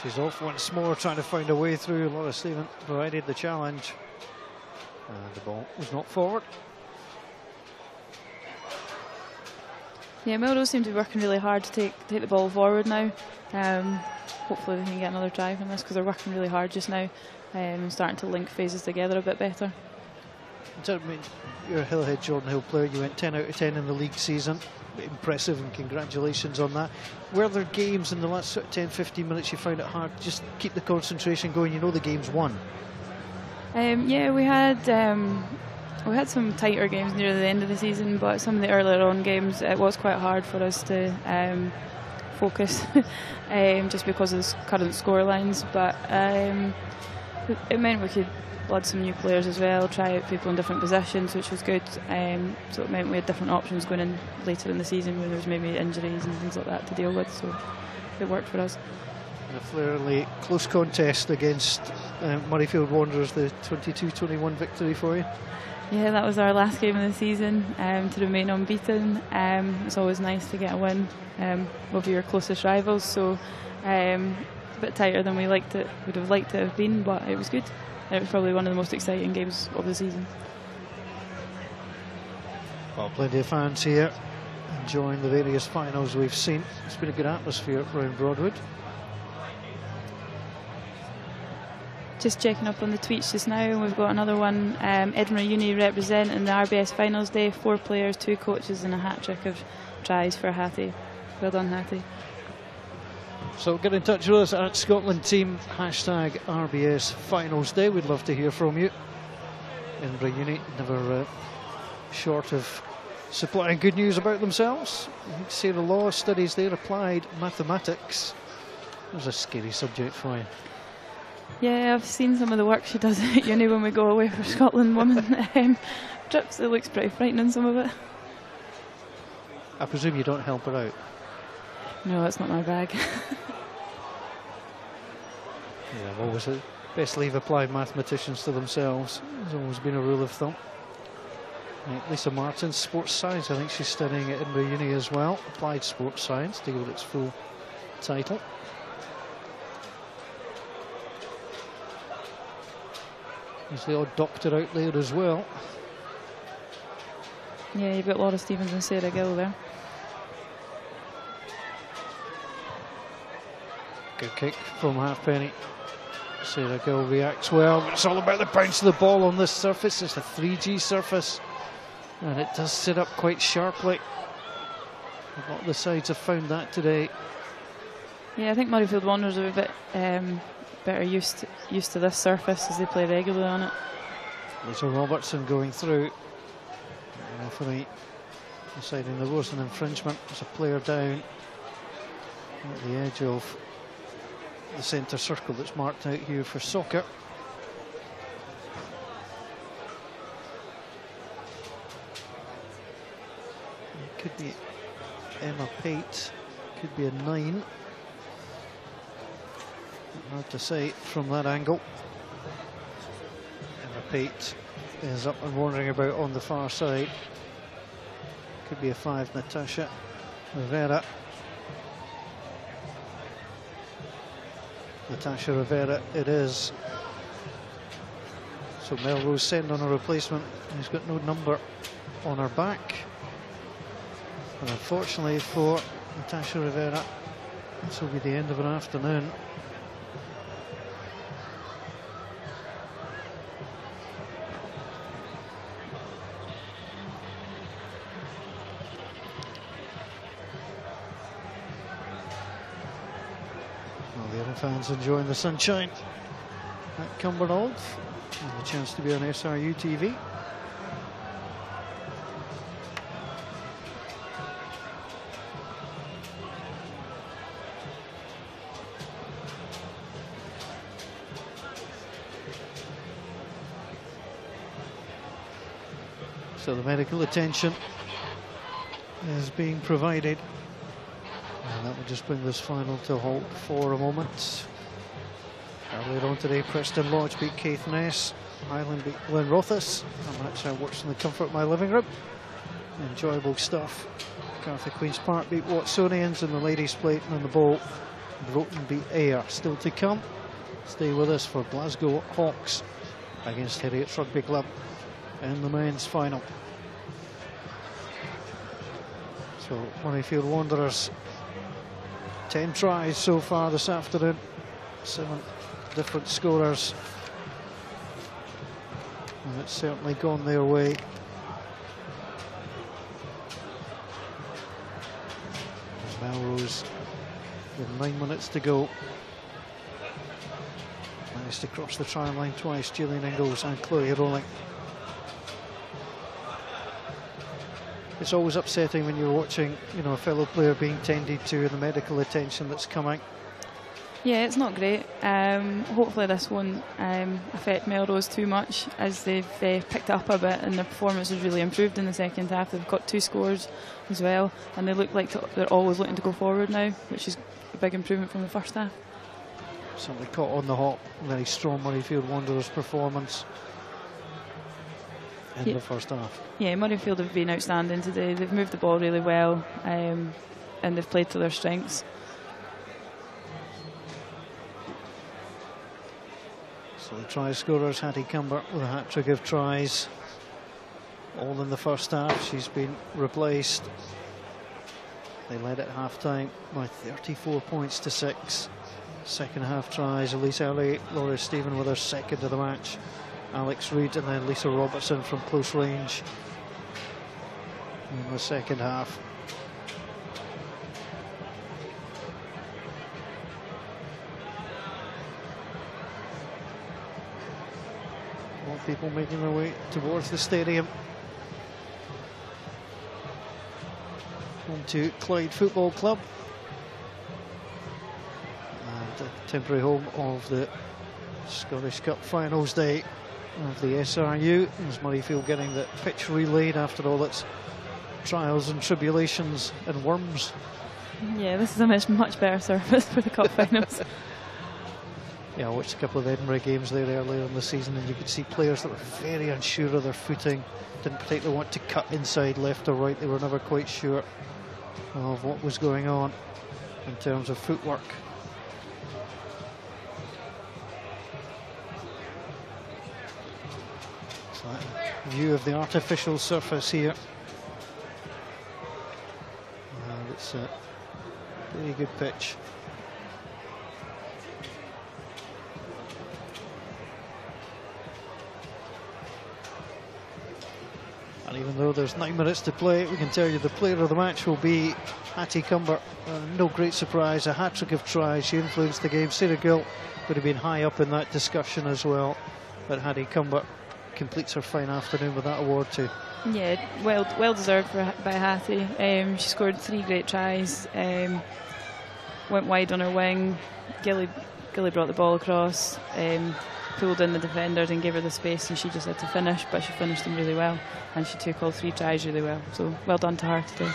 She's off once more, trying to find a way through. Laura Stephen provided the challenge. And the ball was not forward. Yeah, Melrose seem to be working really hard to take the ball forward now. Hopefully they can get another try from this, because they're working really hard just now, and starting to link phases together a bit better. You're a Hillhead Jordan Hill player. You went 10 out of 10 in the league season. Impressive, and congratulations on that. Were there games in the last 10-15 minutes you found it hard to just keep the concentration going? You know the game's won. Yeah, we had some tighter games near the end of the season, but some of the earlier on games it was quite hard for us to focus just because of the current score lines, but it meant we could blood some new players as well, try out people in different positions, which was good. So it meant we had different options going in later in the season when there was maybe injuries and things like that to deal with, so it worked for us. And a fairly close contest against Murrayfield Wanderers, the 22-21 victory for you. Yeah, that was our last game of the season, to remain unbeaten. It's always nice to get a win over your closest rivals, so a bit tighter than would have liked to have been, but it was good. It was probably one of the most exciting games of the season. Well, plenty of fans here enjoying the various finals we've seen. It's been a good atmosphere around Broadwood. Just checking up on the tweets just now, we've got another one. Edinburgh Uni representing the RBS Finals Day. 4 players, 2 coaches and a hat-trick of tries for Hattie. Well done, Hattie. So get in touch with us at Scotland Team, hashtag RBS Finals Day. We'd love to hear from you. Edinburgh Uni never short of supplying good news about themselves. Sarah Law studies their applied mathematics. It was a scary subject for you. Yeah, I've seen some of the work she does at uni when we go away for Scotland women trips. It looks pretty frightening, some of it. I presume you don't help her out? No, that's not my bag. Yeah, I've always best leave applied mathematicians to themselves. There's always been a rule of thumb. Right, Lisa Martin, sports science. I think she's studying at Edinburgh Uni as well. Applied sports science, to give it its full title. There's the odd doctor out there as well. Yeah, you've got Laura Stevens and Sarah Gill there. Good kick from Halfpenny. Sarah Gill reacts well, but it's all about the bounce of the ball on this surface. It's a 3G surface, and it does sit up quite sharply. A lot of the sides have found that today. Yeah, I think Murrayfield Wanderers are a bit better used to this surface as they play regularly on it. Lisa Robertson going through. The referee deciding there was an infringement. There's a player down at the edge of the centre circle that's marked out here for soccer. It could be Emma Pate, could be a 9. Hard to say from that angle. Emma Pate is up and wandering about on the far side. Could be a 5, Natasha Rivera. Natasha Rivera it is. So Melrose send on a replacement who's got no number on her back. And unfortunately for Natasha Rivera, this will be the end of an afternoon. Fans enjoying the sunshine at Cumbernauld and the chance to be on SRU TV. So the medical attention is being provided. And that will just bring this final to a halt for a moment. Earlier on today, Preston Lodge beat Caithness, Highland beat Glenrothes. A match I watched in the comfort of my living room. Enjoyable stuff. Cartha Queen's Park beat Watsonians, and the ladies played in the bowl. Broughton beat Ayr. Still to come. Stay with us for Glasgow Hawks against Heriot's Rugby Club in the men's final. So Murrayfield Wanderers, 10 tries so far this afternoon, 7 different scorers, and it's certainly gone their way. Melrose with 9 minutes to go. Managed to cross the try line twice, Gillian Ingalls and Chloe Rowling. It's always upsetting when you're watching, you know, a fellow player being tended to and the medical attention that's coming. Yeah, it's not great. Hopefully this won't affect Melrose too much, as they've picked it up a bit and their performance has really improved in the second half. They've got 2 scores as well, and they look like they're always looking to go forward now, which is a big improvement from the first half. Something caught on the hop. Very strong Murrayfield Wanderers performance in the first half. Yeah, Murrayfield have been outstanding today. They've moved the ball really well, and they've played to their strengths. So the try scorers, Hattie Cumbert with a hat-trick of tries, all in the first half. She's been replaced They led at half-time by 34 points to 6. Second half tries, Elise Ellie, Laura Stephen with her second of the match, Alex Reid and then Lisa Robertson from close range in the second half. More people making their way towards the stadium. Home to Clyde Football Club. And a temporary home of the Scottish Cup Finals day of the SRU. As Murrayfield getting the pitch relayed after all its trials and tribulations and worms. Yeah, this is a much better surface for the Cup Finals. Yeah, I watched a couple of Edinburgh games there earlier in the season, and you could see players that were very unsure of their footing, didn't particularly want to cut inside left or right. They were never quite sure of what was going on in terms of footwork. So that view of the artificial surface here. And it's a very good pitch. And even though there's 9 minutes to play, we can tell you the player of the match will be Hattie Cumber. No great surprise, a hat-trick of tries. She influenced the game. Sarah Gill would have been high up in that discussion as well. But Hattie Cumber completes her fine afternoon with that award too. Yeah, well deserved by Hattie. She scored 3 great tries. Went wide on her wing. Gilly brought the ball across. Pulled in the defenders and gave her the space, and she just had to finish, but she finished them really well, and she took all 3 tries really well, so well done to her today.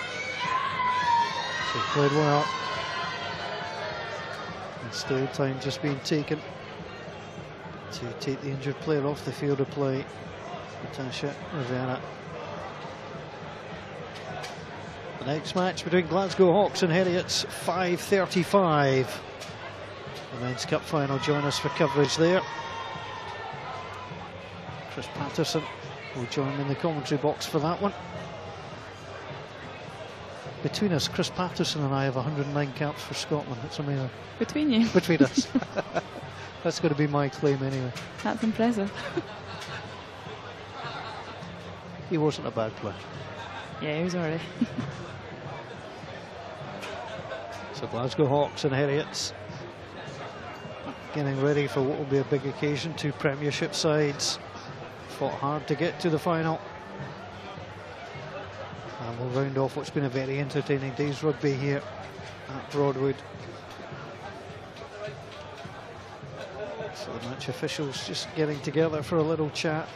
She played well. And still time just being taken to take the injured player off the field of play, Natasha Rivera. The next match between Glasgow Hawks and Heriots, 5:35. The Men's Cup Final. Join us for coverage there. Chris Patterson will join in the commentary box for that one. Between us, Chris Patterson and I have 109 caps for Scotland. That's amazing. Between you? Between us. That's going to be my claim anyway. That's impressive. He wasn't a bad player. Yeah, he was alright. So Glasgow Hawks and Heriots getting ready for what will be a big occasion. 2 Premiership sides fought hard to get to the final. And we'll round off what's been a very entertaining day's rugby here at Broadwood. So the match officials just getting together for a little chat.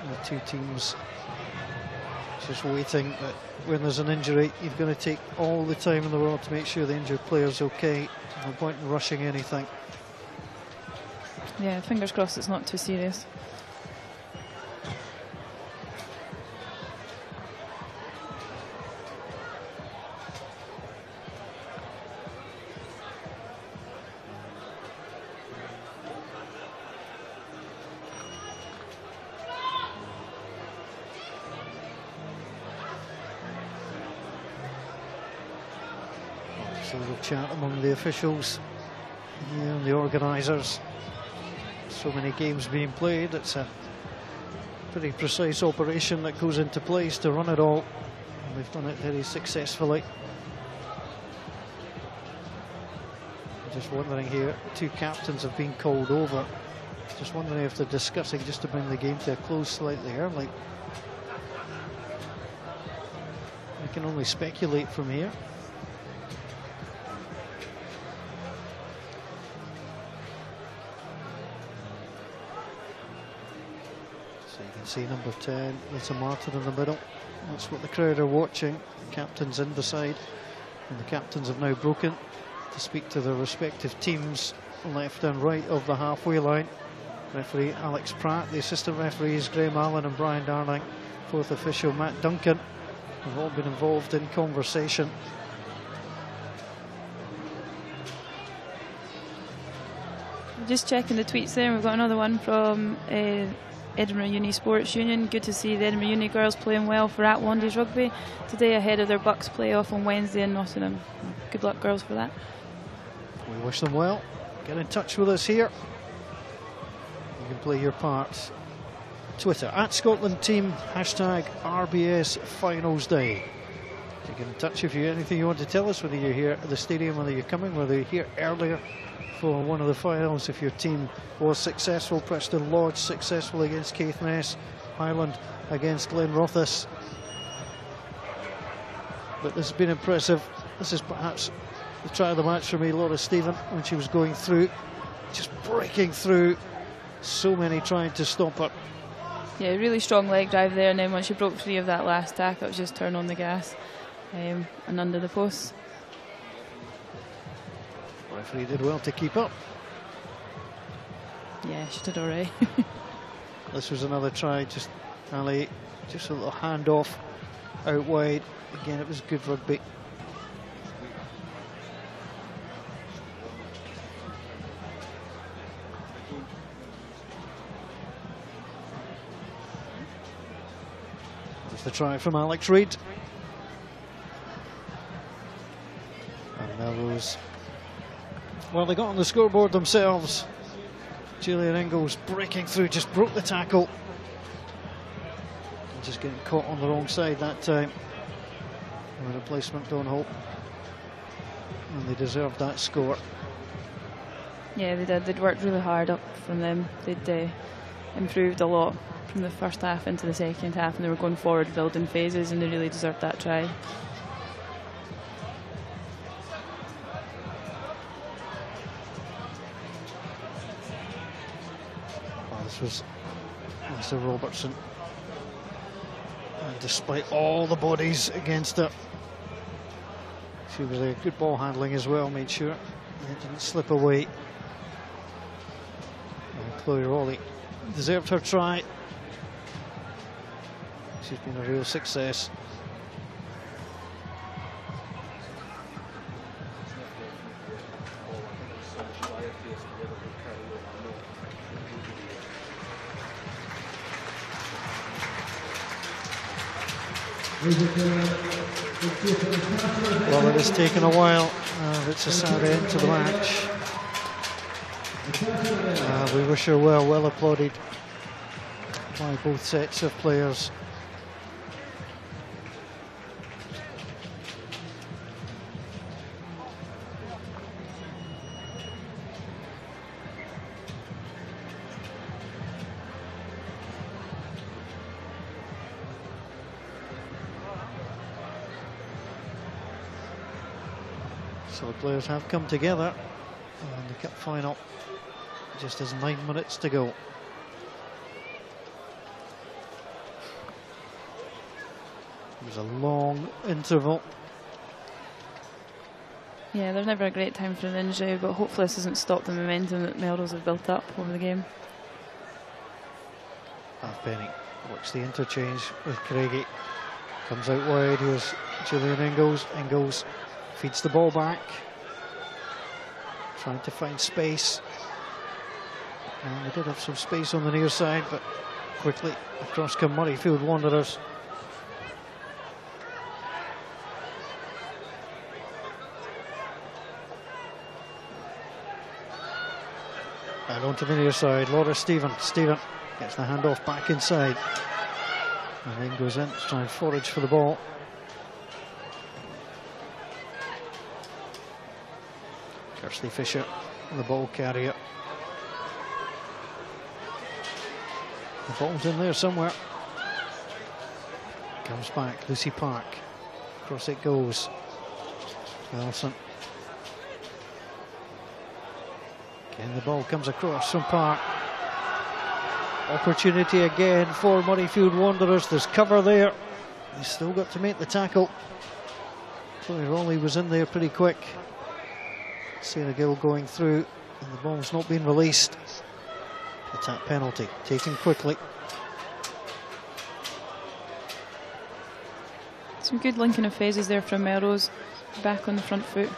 And the 2 teams just waiting, but when there's an injury, you've got to take all the time in the world to make sure the injured player's okay. No point in rushing anything. Yeah, fingers crossed it's not too serious. So a little chat among the officials and the organisers. So many games being played, it's a pretty precise operation that goes into place to run it all, and we've done it very successfully. Just wondering here, 2 captains have been called over. Just wondering if they're discussing just to bring the game to a close slightly early. We can only speculate from here. See number 10, Lisa Martin in the middle. That's what the crowd are watching. Captains in the side, and the captains have now broken to speak to their respective teams left and right of the halfway line. Referee Alex Pratt, the assistant referees Graham Allen and Brian Darling, 4th official Matt Duncan have all been involved in conversation. Just checking the tweets there, we've got another one from Edinburgh Uni Sports Union. Good to see the Edinburgh Uni girls playing well for At Wandies Rugby today ahead of their Bucks playoff on Wednesday in Nottingham. Good luck, girls, for that. We wish them well. Get in touch with us here. You can play your part. Twitter @ScotlandTeam, #RBS Finals Day. So get in touch if you have anything you want to tell us, whether you're here at the stadium, whether you're coming, whether you're here earlier for one of the finals. If your team was successful, Preston Lodge successful against Caithness, Highland against Glenrothes. But this has been impressive. This is perhaps the try of the match for me, Laura Stephen, when she was going through, just breaking through. So many trying to stop her. Yeah, really strong leg drive there, and then once she broke free of that last tackle, it was just turn on the gas and under the post. Referee did well to keep up. Yeah, she did all right. This was another try, just Ali, just a little handoff out wide. Again, it was good rugby. Just the try from Alex Reid. And Melrose, well, they got on the scoreboard themselves. Gillian Ingalls breaking through, just broke the tackle. And just getting caught on the wrong side that time. And the replacement, Dawn Hope. And they deserved that score. Yeah, they did. They'd worked really hard up from them. They'd improved a lot from the first half into the second half, and they were going forward building phases, and they really deserved that try. This was Lisa Robertson, and despite all the bodies against her, she was a good ball handling as well, made sure it didn't slip away. And Chloe Rowley deserved her try. She's been a real success. Well, it has taken a while. It's a sad end to the match. We wish her well applauded by both sets of players. So the players have come together, and the cup final just has 9 minutes to go. It was a long interval. Yeah, there's never a great time for an injury, but hopefully this doesn't stop the momentum that Melrose have built up over the game. Penny works the interchange with Craigie. Comes out wide, here's Gillian Ingalls. Ingalls feeds the ball back. Trying to find space. And they did have some space on the near side, but quickly across come Murrayfield Wanderers. And onto the near side, Laura Stephen. Stephen gets the handoff back inside. And then goes in to try and forage for the ball. Kirsty Fisher, the ball carrier. The ball's in there somewhere. Comes back, Lucy Park. Across it goes. Nelson. Again, the ball comes across from Park. Opportunity again for Murrayfield Wanderers. There's cover there. They still got to make the tackle. Chloe Rowley was in there pretty quick. Sarah Gill going through, and the ball's not been released. Attack penalty taken quickly. Some good linking of phases there from Melrose. Back on the front foot.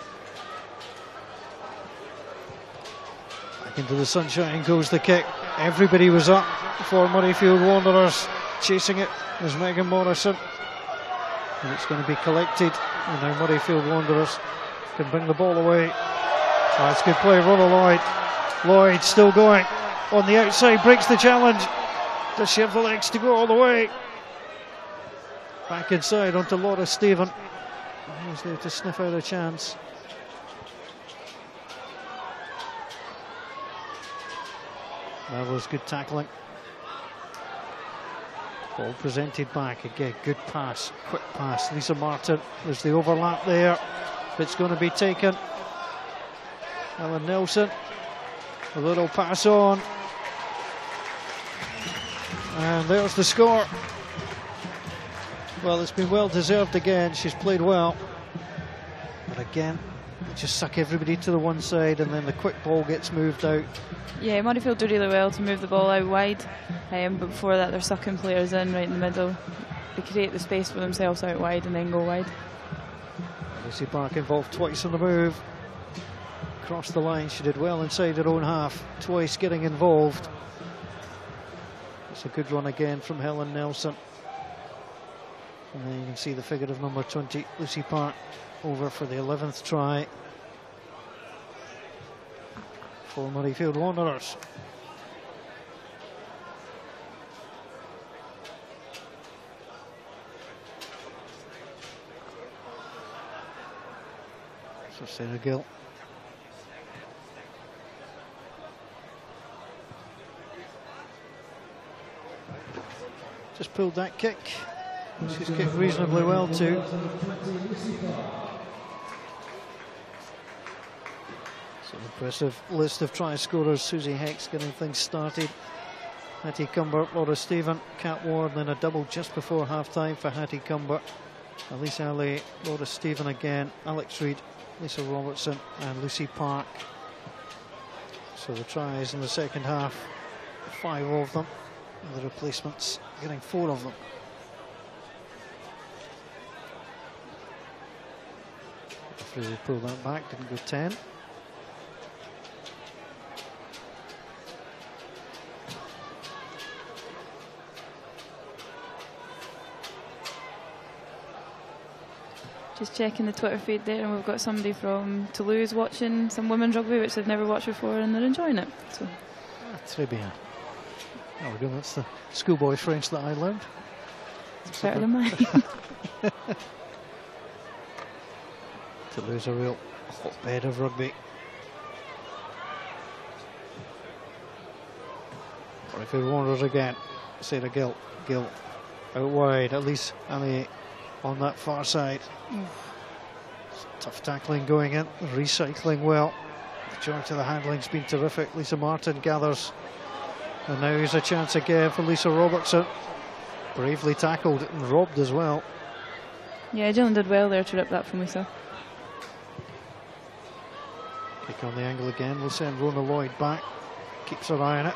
Back into the sunshine goes the kick. Everybody was up for Murrayfield Wanderers. Chasing it was Megan Morrison. And it's going to be collected. And now Murrayfield Wanderers can bring the ball away. That's good play, Rona Lloyd. Lloyd still going on the outside, breaks the challenge. Does she have the legs to go all the way? Back inside onto Laura Stephen. Who's there to sniff out a chance. That was good tackling. Ball presented back again. Good pass, quick pass. Lisa Martin. There's the overlap there. It's going to be taken. Ellen Nelson. A little pass on. And there's the score. Well, it's been well deserved again. She's played well. But again, just suck everybody to the one side and then the quick ball gets moved out. Yeah, Murrayfield do really well to move the ball out wide, but before that they're sucking players in right in the middle. They create the space for themselves out wide and then go wide. Lucy Park involved twice on the move. Crossed the line, she did well inside her own half, twice getting involved. It's a good run again from Helen Nelson. And then you can see the figure of number 20, Lucy Park, over for the 11th try for Murrayfield Wanderers. So Sarah Gill. Just pulled that kick. She's kicked reasonably well too. So an impressive list of try scorers. Susie Hex getting things started. Hattie Cumbert, Laura Stephen, Kat Ward, then a double just before half time for Hattie Cumbert. Elise Alley, Laura Stephen again, Alex Reid, Lisa Robertson and Lucy Park. So the tries in the second half, 5 of them. And the replacements getting 4 of them. Referee pulled that back, didn't go 10. Just checking the Twitter feed there, and we've got somebody from Toulouse watching some women's rugby, which they've never watched before, and they're enjoying it. So. Très bien. There we go, that's the schoolboy French that I learned. It's better than mine. Toulouse a real hotbed of rugby. Murrayfield Wanderers again. Sarah Gill. Gill out wide. At least Ali on that far side. Tough tackling going in. Recycling well. The joy to the handling's been terrific. Lisa Martin gathers. And now here's a chance again for Lisa Robertson. Bravely tackled and robbed as well. Yeah, Gillian did well there to rip that from Lisa. Kick on the angle again. We'll send Rona Lloyd back. Keeps her eye on it.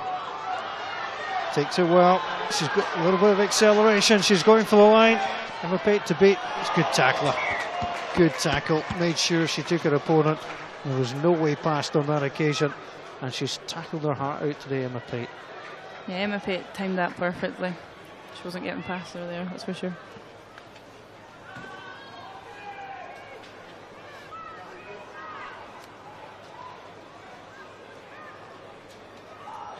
Takes it well. She's got a little bit of acceleration. She's going for the line. Emma Pate to beat. It's good tackler. Good tackle. Made sure she took her opponent. There was no way past on that occasion. And she's tackled her heart out today, Emma Pate. Yeah, Emma Pate timed that perfectly. She wasn't getting past her there, that's for sure.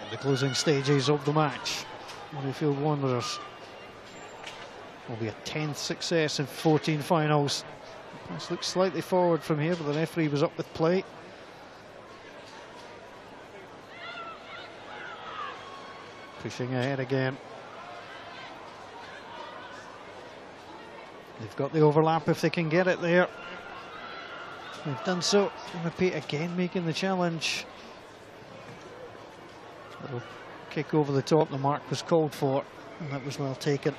In the closing stages of the match, Murrayfield Wanderers will be a 10th success in 14 finals. This looks slightly forward from here, but the referee was up with play. Pushing ahead again. They've got the overlap if they can get it there. They've done so. Repeat again, making the challenge. Little kick over the top. The mark was called for, and that was well taken.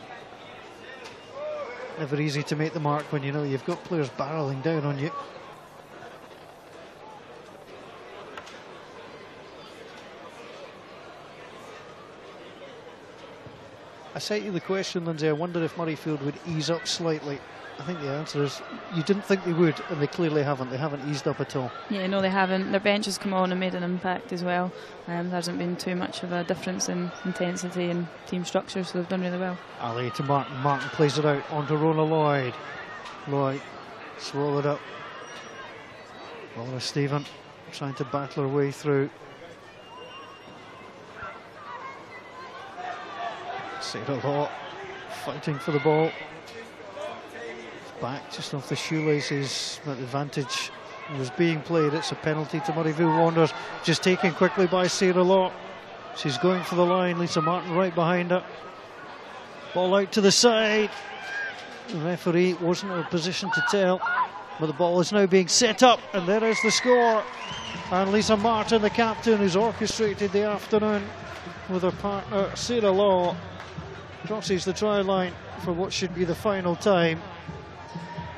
Never easy to make the mark when you know you've got players barrelling down on you. I set you the question, Lindsay. I wondered if Murrayfield would ease up slightly I think the answer is you didn't think they would, and they clearly haven't. They haven't eased up at all. Yeah, no, they haven't. Their bench has come on and made an impact as well. There hasn't been too much of a difference in intensity and team structure, so they've done really well. Ali to Martin. Martin plays it out onto Rona Lloyd. Lloyd swallowed up. Laura Stephen trying to battle her way through. Sarah Law fighting for the ball. Back just off the shoelaces, but the advantage was being played. It's a penalty to Murrayfield Wanderers, just taken quickly by Sarah Law. She's going for the line. Lisa Martin right behind her. Ball out to the side. The referee wasn't in a position to tell, but the ball is now being set up, and there is the score. And Lisa Martin, the captain, who's orchestrated the afternoon with her partner Sarah Law, crosses the try line for what should be the final time.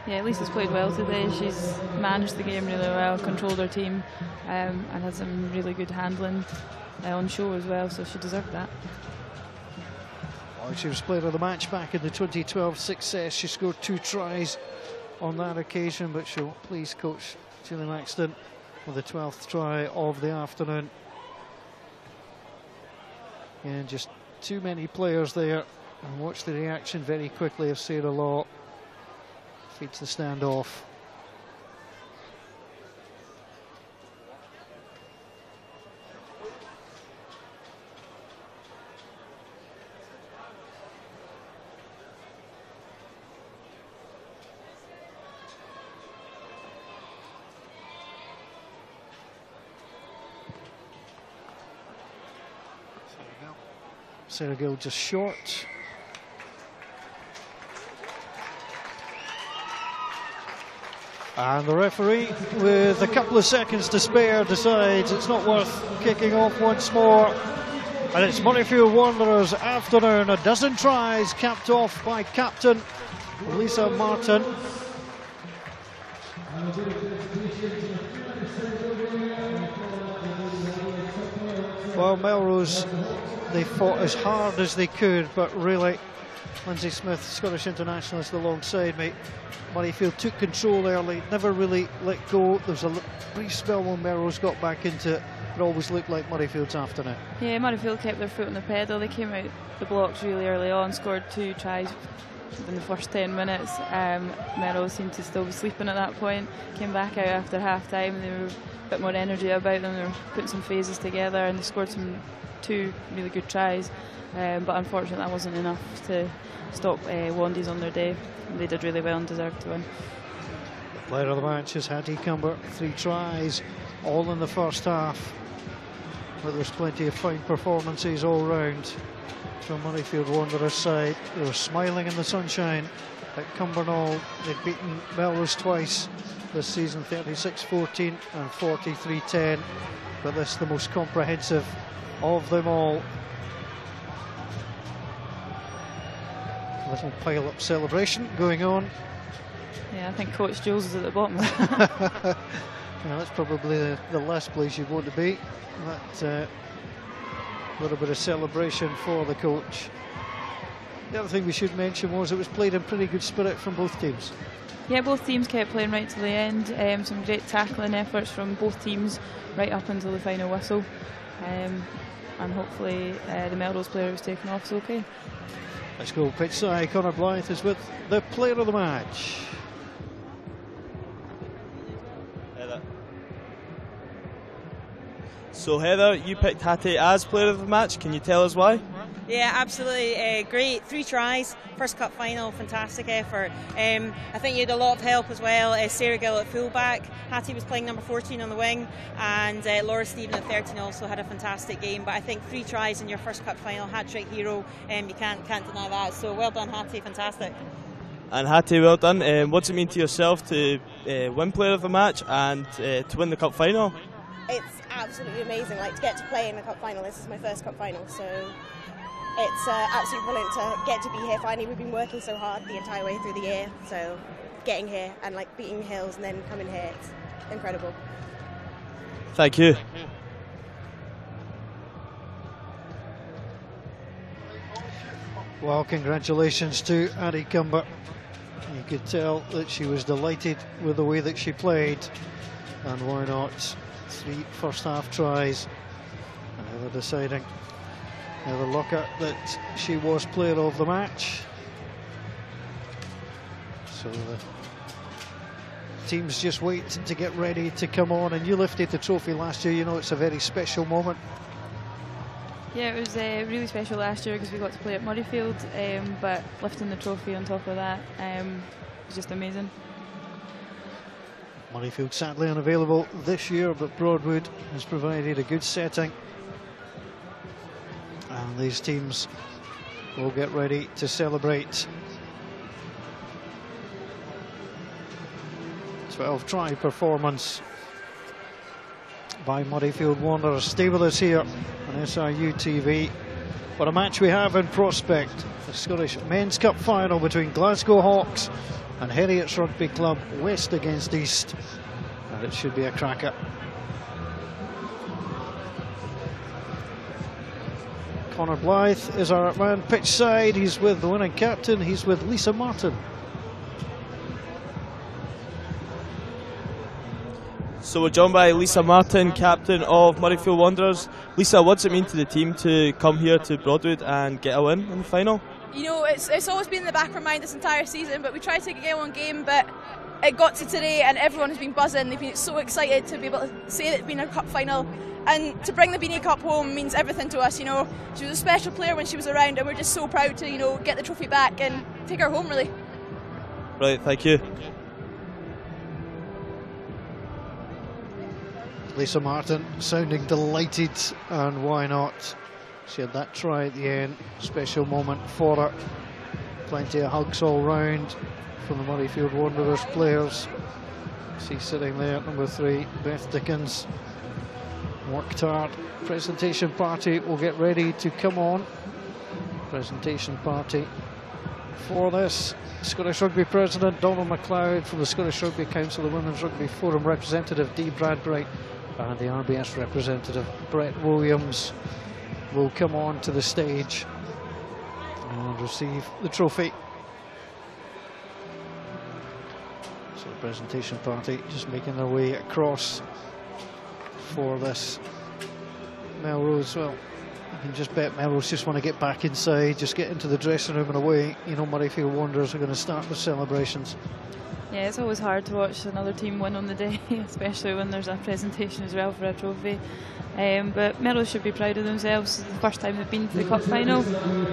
Yeah, Lisa's played well today. She's managed the game really well, controlled her team, and had some really good handling on show as well, so she deserved that. Well, she was player of the match back in the 2012 success. She scored 2 tries on that occasion, but she'll please coach Julie Maxton with the 12th try of the afternoon. And just too many players there, and watch the reaction very quickly of Sarah Law. Feeds the standoff. Sarah Gill just short. And the referee, with a couple of seconds to spare, decides it's not worth kicking off once more. And it's Murrayfield Wanderers afternoon. A dozen tries capped off by captain Lisa Martin. Well, Melrose, they fought as hard as they could, but really, Lindsay Smith, Scottish internationalist alongside me, Murrayfield took control early, never really let go. There was a brief spell when Melrose got back into it. It always looked like Murrayfield's afternoon. Yeah, Murrayfield kept their foot on the pedal. They came out the blocks really early on, scored 2 tries in the first 10 minutes. Melrose seemed to still be sleeping at that point. Came back out after half time, and they were a bit more energy about them. They were putting some phases together, and they scored 2 really good tries. But unfortunately, that wasn't enough to stop Wandies on their day. They did really well and deserved to win. The player of the match is Hattie Cumber. 3 tries, all in the first half. But there's plenty of fine performances all round from Murrayfield Wanderers' side. They were smiling in the sunshine at Cumbernauld. They've beaten Melrose twice this season, 36-14 and 43-10. But this is the most comprehensive of them all. A little pile-up celebration going on. Yeah, I think Coach Jules is at the bottom. Yeah, that's probably the last place you'd want to be. That little bit of celebration for the coach. The other thing we should mention was it was played in pretty good spirit from both teams. Yeah, both teams kept playing right to the end. Some great tackling efforts from both teams right up until the final whistle. And hopefully the Melrose player who's taken off is okay. Let's go pitch side. Connor Blythe is with the player of the match. Heather. So Heather, you picked Hattie as player of the match. Can you tell us why? Yeah, absolutely great. 3 tries, first cup final, fantastic effort. I think you had a lot of help as well. Sarah Gill at fullback, Hattie was playing number 14 on the wing, and Laura Stephen at 13 also had a fantastic game. But I think 3 tries in your first cup final, hat-trick hero, you can't deny that. So well done, Hattie, fantastic. And Hattie, well done. What's it mean to yourself to win player of the match and to win the cup final? It's absolutely amazing, like to get to play in the cup final. This is my first cup final, so it's absolutely brilliant to get to be here finally. We've been working so hard the entire way through the year, so getting here and like beating Hills and then coming here, it's incredible. Thank you. Well, congratulations to Hattie Cumber. You could tell that she was delighted with the way that she played, and why not? 3 first half tries, and Heather deciding, Heather Lockhart, that she was player of the match. So the teams just wait to get ready to come on, and you lifted the trophy last year. You know it's a very special moment. Yeah, it was really special last year because we got to play at Murrayfield, but lifting the trophy on top of that was just amazing. Murrayfield sadly unavailable this year, but Broadwood has provided a good setting, and these teams will get ready to celebrate. 12 try performance by Murrayfield Wanderers. Stay with us here on SRU TV for a match we have in prospect, the Scottish Men's Cup Final between Glasgow Hawks and Heriot's Rugby Club, West against East, and it should be a cracker. Connor Blythe is our man pitch side. He's with the winning captain, he's with Lisa Martin. So we're joined by Lisa Martin, captain of Murrayfield Wanderers. Lisa, what's it mean to the team to come here to Broadwood and get a win in the final? You know, it's always been in the back of our mind this entire season, but we tried to get one game, but it got to today and everyone has been buzzing. They've been so excited to be able to say that it's been a cup final, and to bring the Beaney Cup home means everything to us. You know, she was a special player when she was around, and we're just so proud to, you know, get the trophy back and take her home, really. Right, thank you. Lisa Martin sounding delighted, and why not? She had that try at the end, special moment for her. Plenty of hugs all round from the Murrayfield Wanderers players. She's sitting there, number 3, Beth Dickens. Worked hard. Presentation party will get ready to come on. Presentation party for this. Scottish Rugby President Donald MacLeod, from the Scottish Rugby Council, the Women's Rugby Forum representative Dee Bradbury, and the RBS representative Brett Williams will come on to the stage and receive the trophy. So the presentation party just making their way across for this. Melrose, well, you can just bet Melrose just want to get back inside, just get into the dressing room and away. You know, Murrayfield Wanderers are going to start the celebrations. Yeah, it's always hard to watch another team win on the day, especially when there's a presentation as well for a trophy. But Melrose should be proud of themselves. It's the first time they've been to the cup final.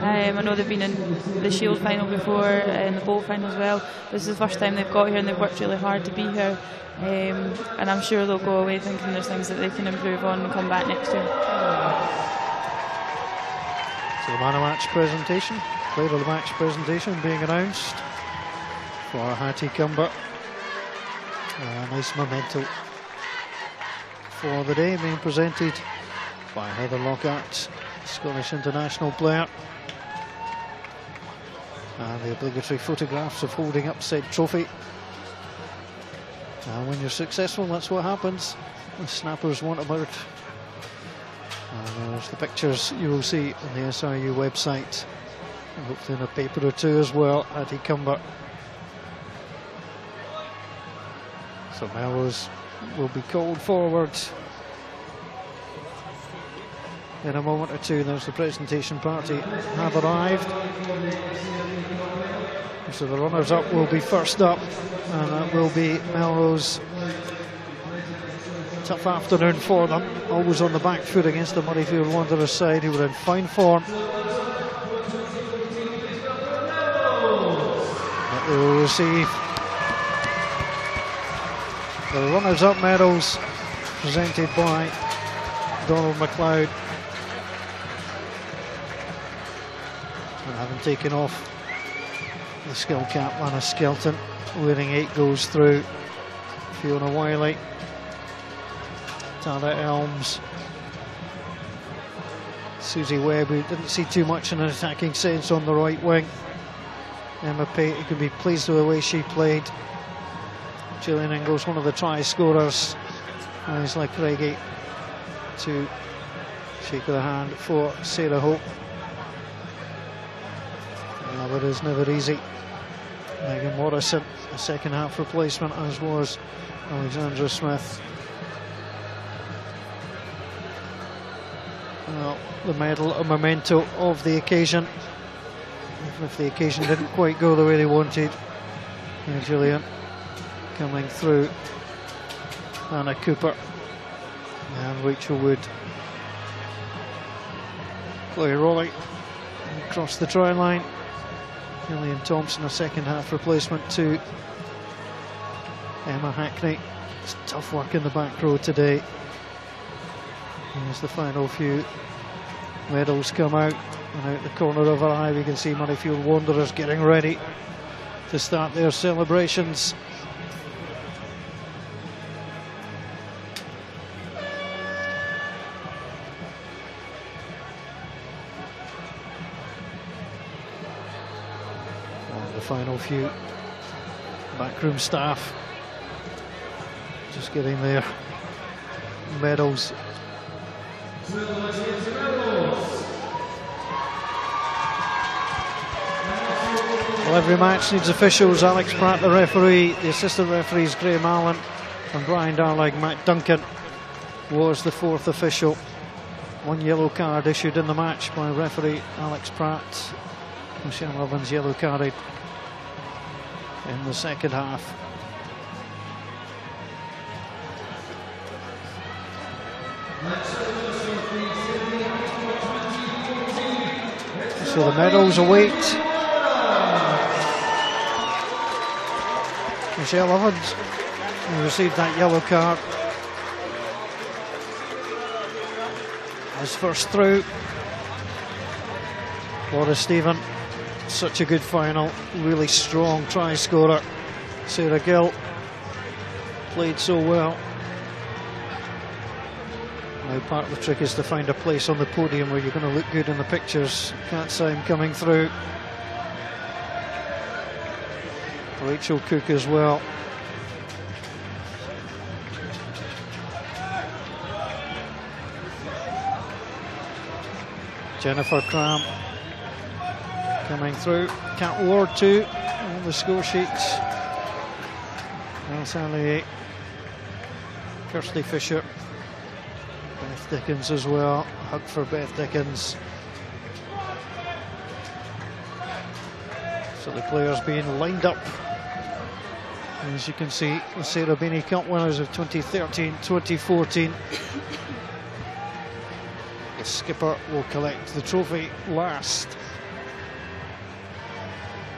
I know they've been in the Shield final before and the Bowl final as well. This is the first time they've got here, and they've worked really hard to be here. And I'm sure they'll go away thinking there's things that they can improve on and come back next year. So the man of match presentation, player of the match presentation being announced for Hattie Cumber. A nice memento for the day, being presented by Heather Lockhart, Scottish international player. And the obligatory photographs of holding up said trophy. And when you're successful, that's what happens. The snappers want about. And there's the pictures you will see on the SRU website, and hopefully in a paper or two as well. Hattie Cumber. So Melrose will be called forward in a moment or two. There's the presentation party have arrived. So the runners-up will be first up, and that will be Melrose. Tough afternoon for them, always on the back foot against the Murrayfield Wanderers side, who were in fine form. But they will receive the runners-up medals presented by Donald MacLeod. And having taken off the skill cap, Lana Skelton, wearing 8 goes through. Fiona Wiley, Tara Elms, Susie Webb, who didn't see too much in an attacking sense on the right wing. Emma Pate, who could be pleased with the way she played. Gillian Ingalls, one of the try scorers. Isla Craigie to shake of the hand for Sarah Hope. Well, it is never easy Megan Morrison, a second half replacement, as was Alexandra Smith. Well, the medal, a memento of the occasion, even if the occasion didn't quite go the way they wanted. And Gillian coming through, Anna Cooper and Rachel Wood. Chloe Rowley across the try line. Gillian Thompson, a second half replacement to Emma Hackney. It's tough work in the back row today. Here's the final few medals come out, and out the corner of our eye we can see Murrayfield Wanderers getting ready to start their celebrations. And the final few backroom staff just getting their medals. Well, every match needs officials. Alex Pratt, the referee, the assistant referees Graham Allen and Brian Darling. Matt Duncan was the fourth official. One yellow card issued in the match by referee Alex Pratt. Michelle Evans yellow carded in the second half. So the medals await Michelle Evans, who received that yellow card as first through. Laura Stephen, such a good final, really strong try scorer. Sarah Gill played so well. Now part of the trick is to find a place on the podium where you're going to look good in the pictures. Can't see him coming through. Rachel Cook as well. Jennifer Cram coming through. Cat Ward too on the score sheets. Alice Allier, Kirsty Fisher, Beth Dickens as well. Hug for Beth Dickens. So the players being lined up. And as you can see, the Sarah Beaney Cup winners of 2013-2014. The skipper will collect the trophy last.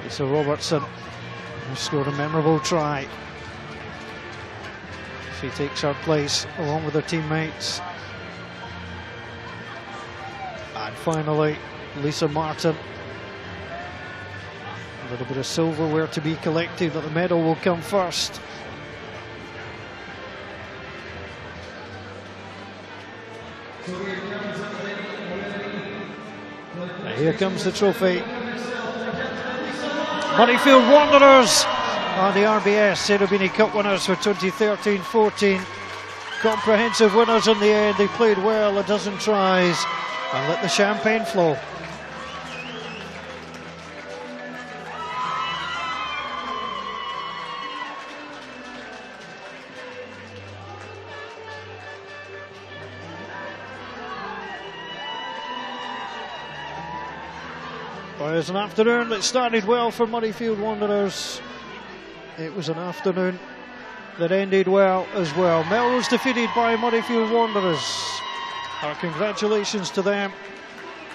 Lisa Robertson, who scored a memorable try. She takes her place along with her teammates. And finally, Lisa Martin. A little bit of silverware to be collected, but the medal will come first. And here comes the trophy. Murrayfield Wanderers are the RBS Sarah Beaney Cup winners for 2013-14. Comprehensive winners in the end. They played well, a dozen tries, and let the champagne flow. Well, it was an afternoon that started well for Murrayfield Wanderers. It was an afternoon that ended well as well. Melrose defeated by Murrayfield Wanderers. Our congratulations to them.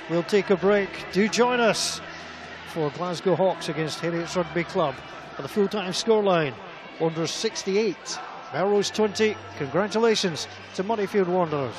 We'll take a break. Do join us for Glasgow Hawks against Heriot's Rugby Club. For the full-time scoreline, Wanderers 68, Melrose 20. Congratulations to Murrayfield Wanderers.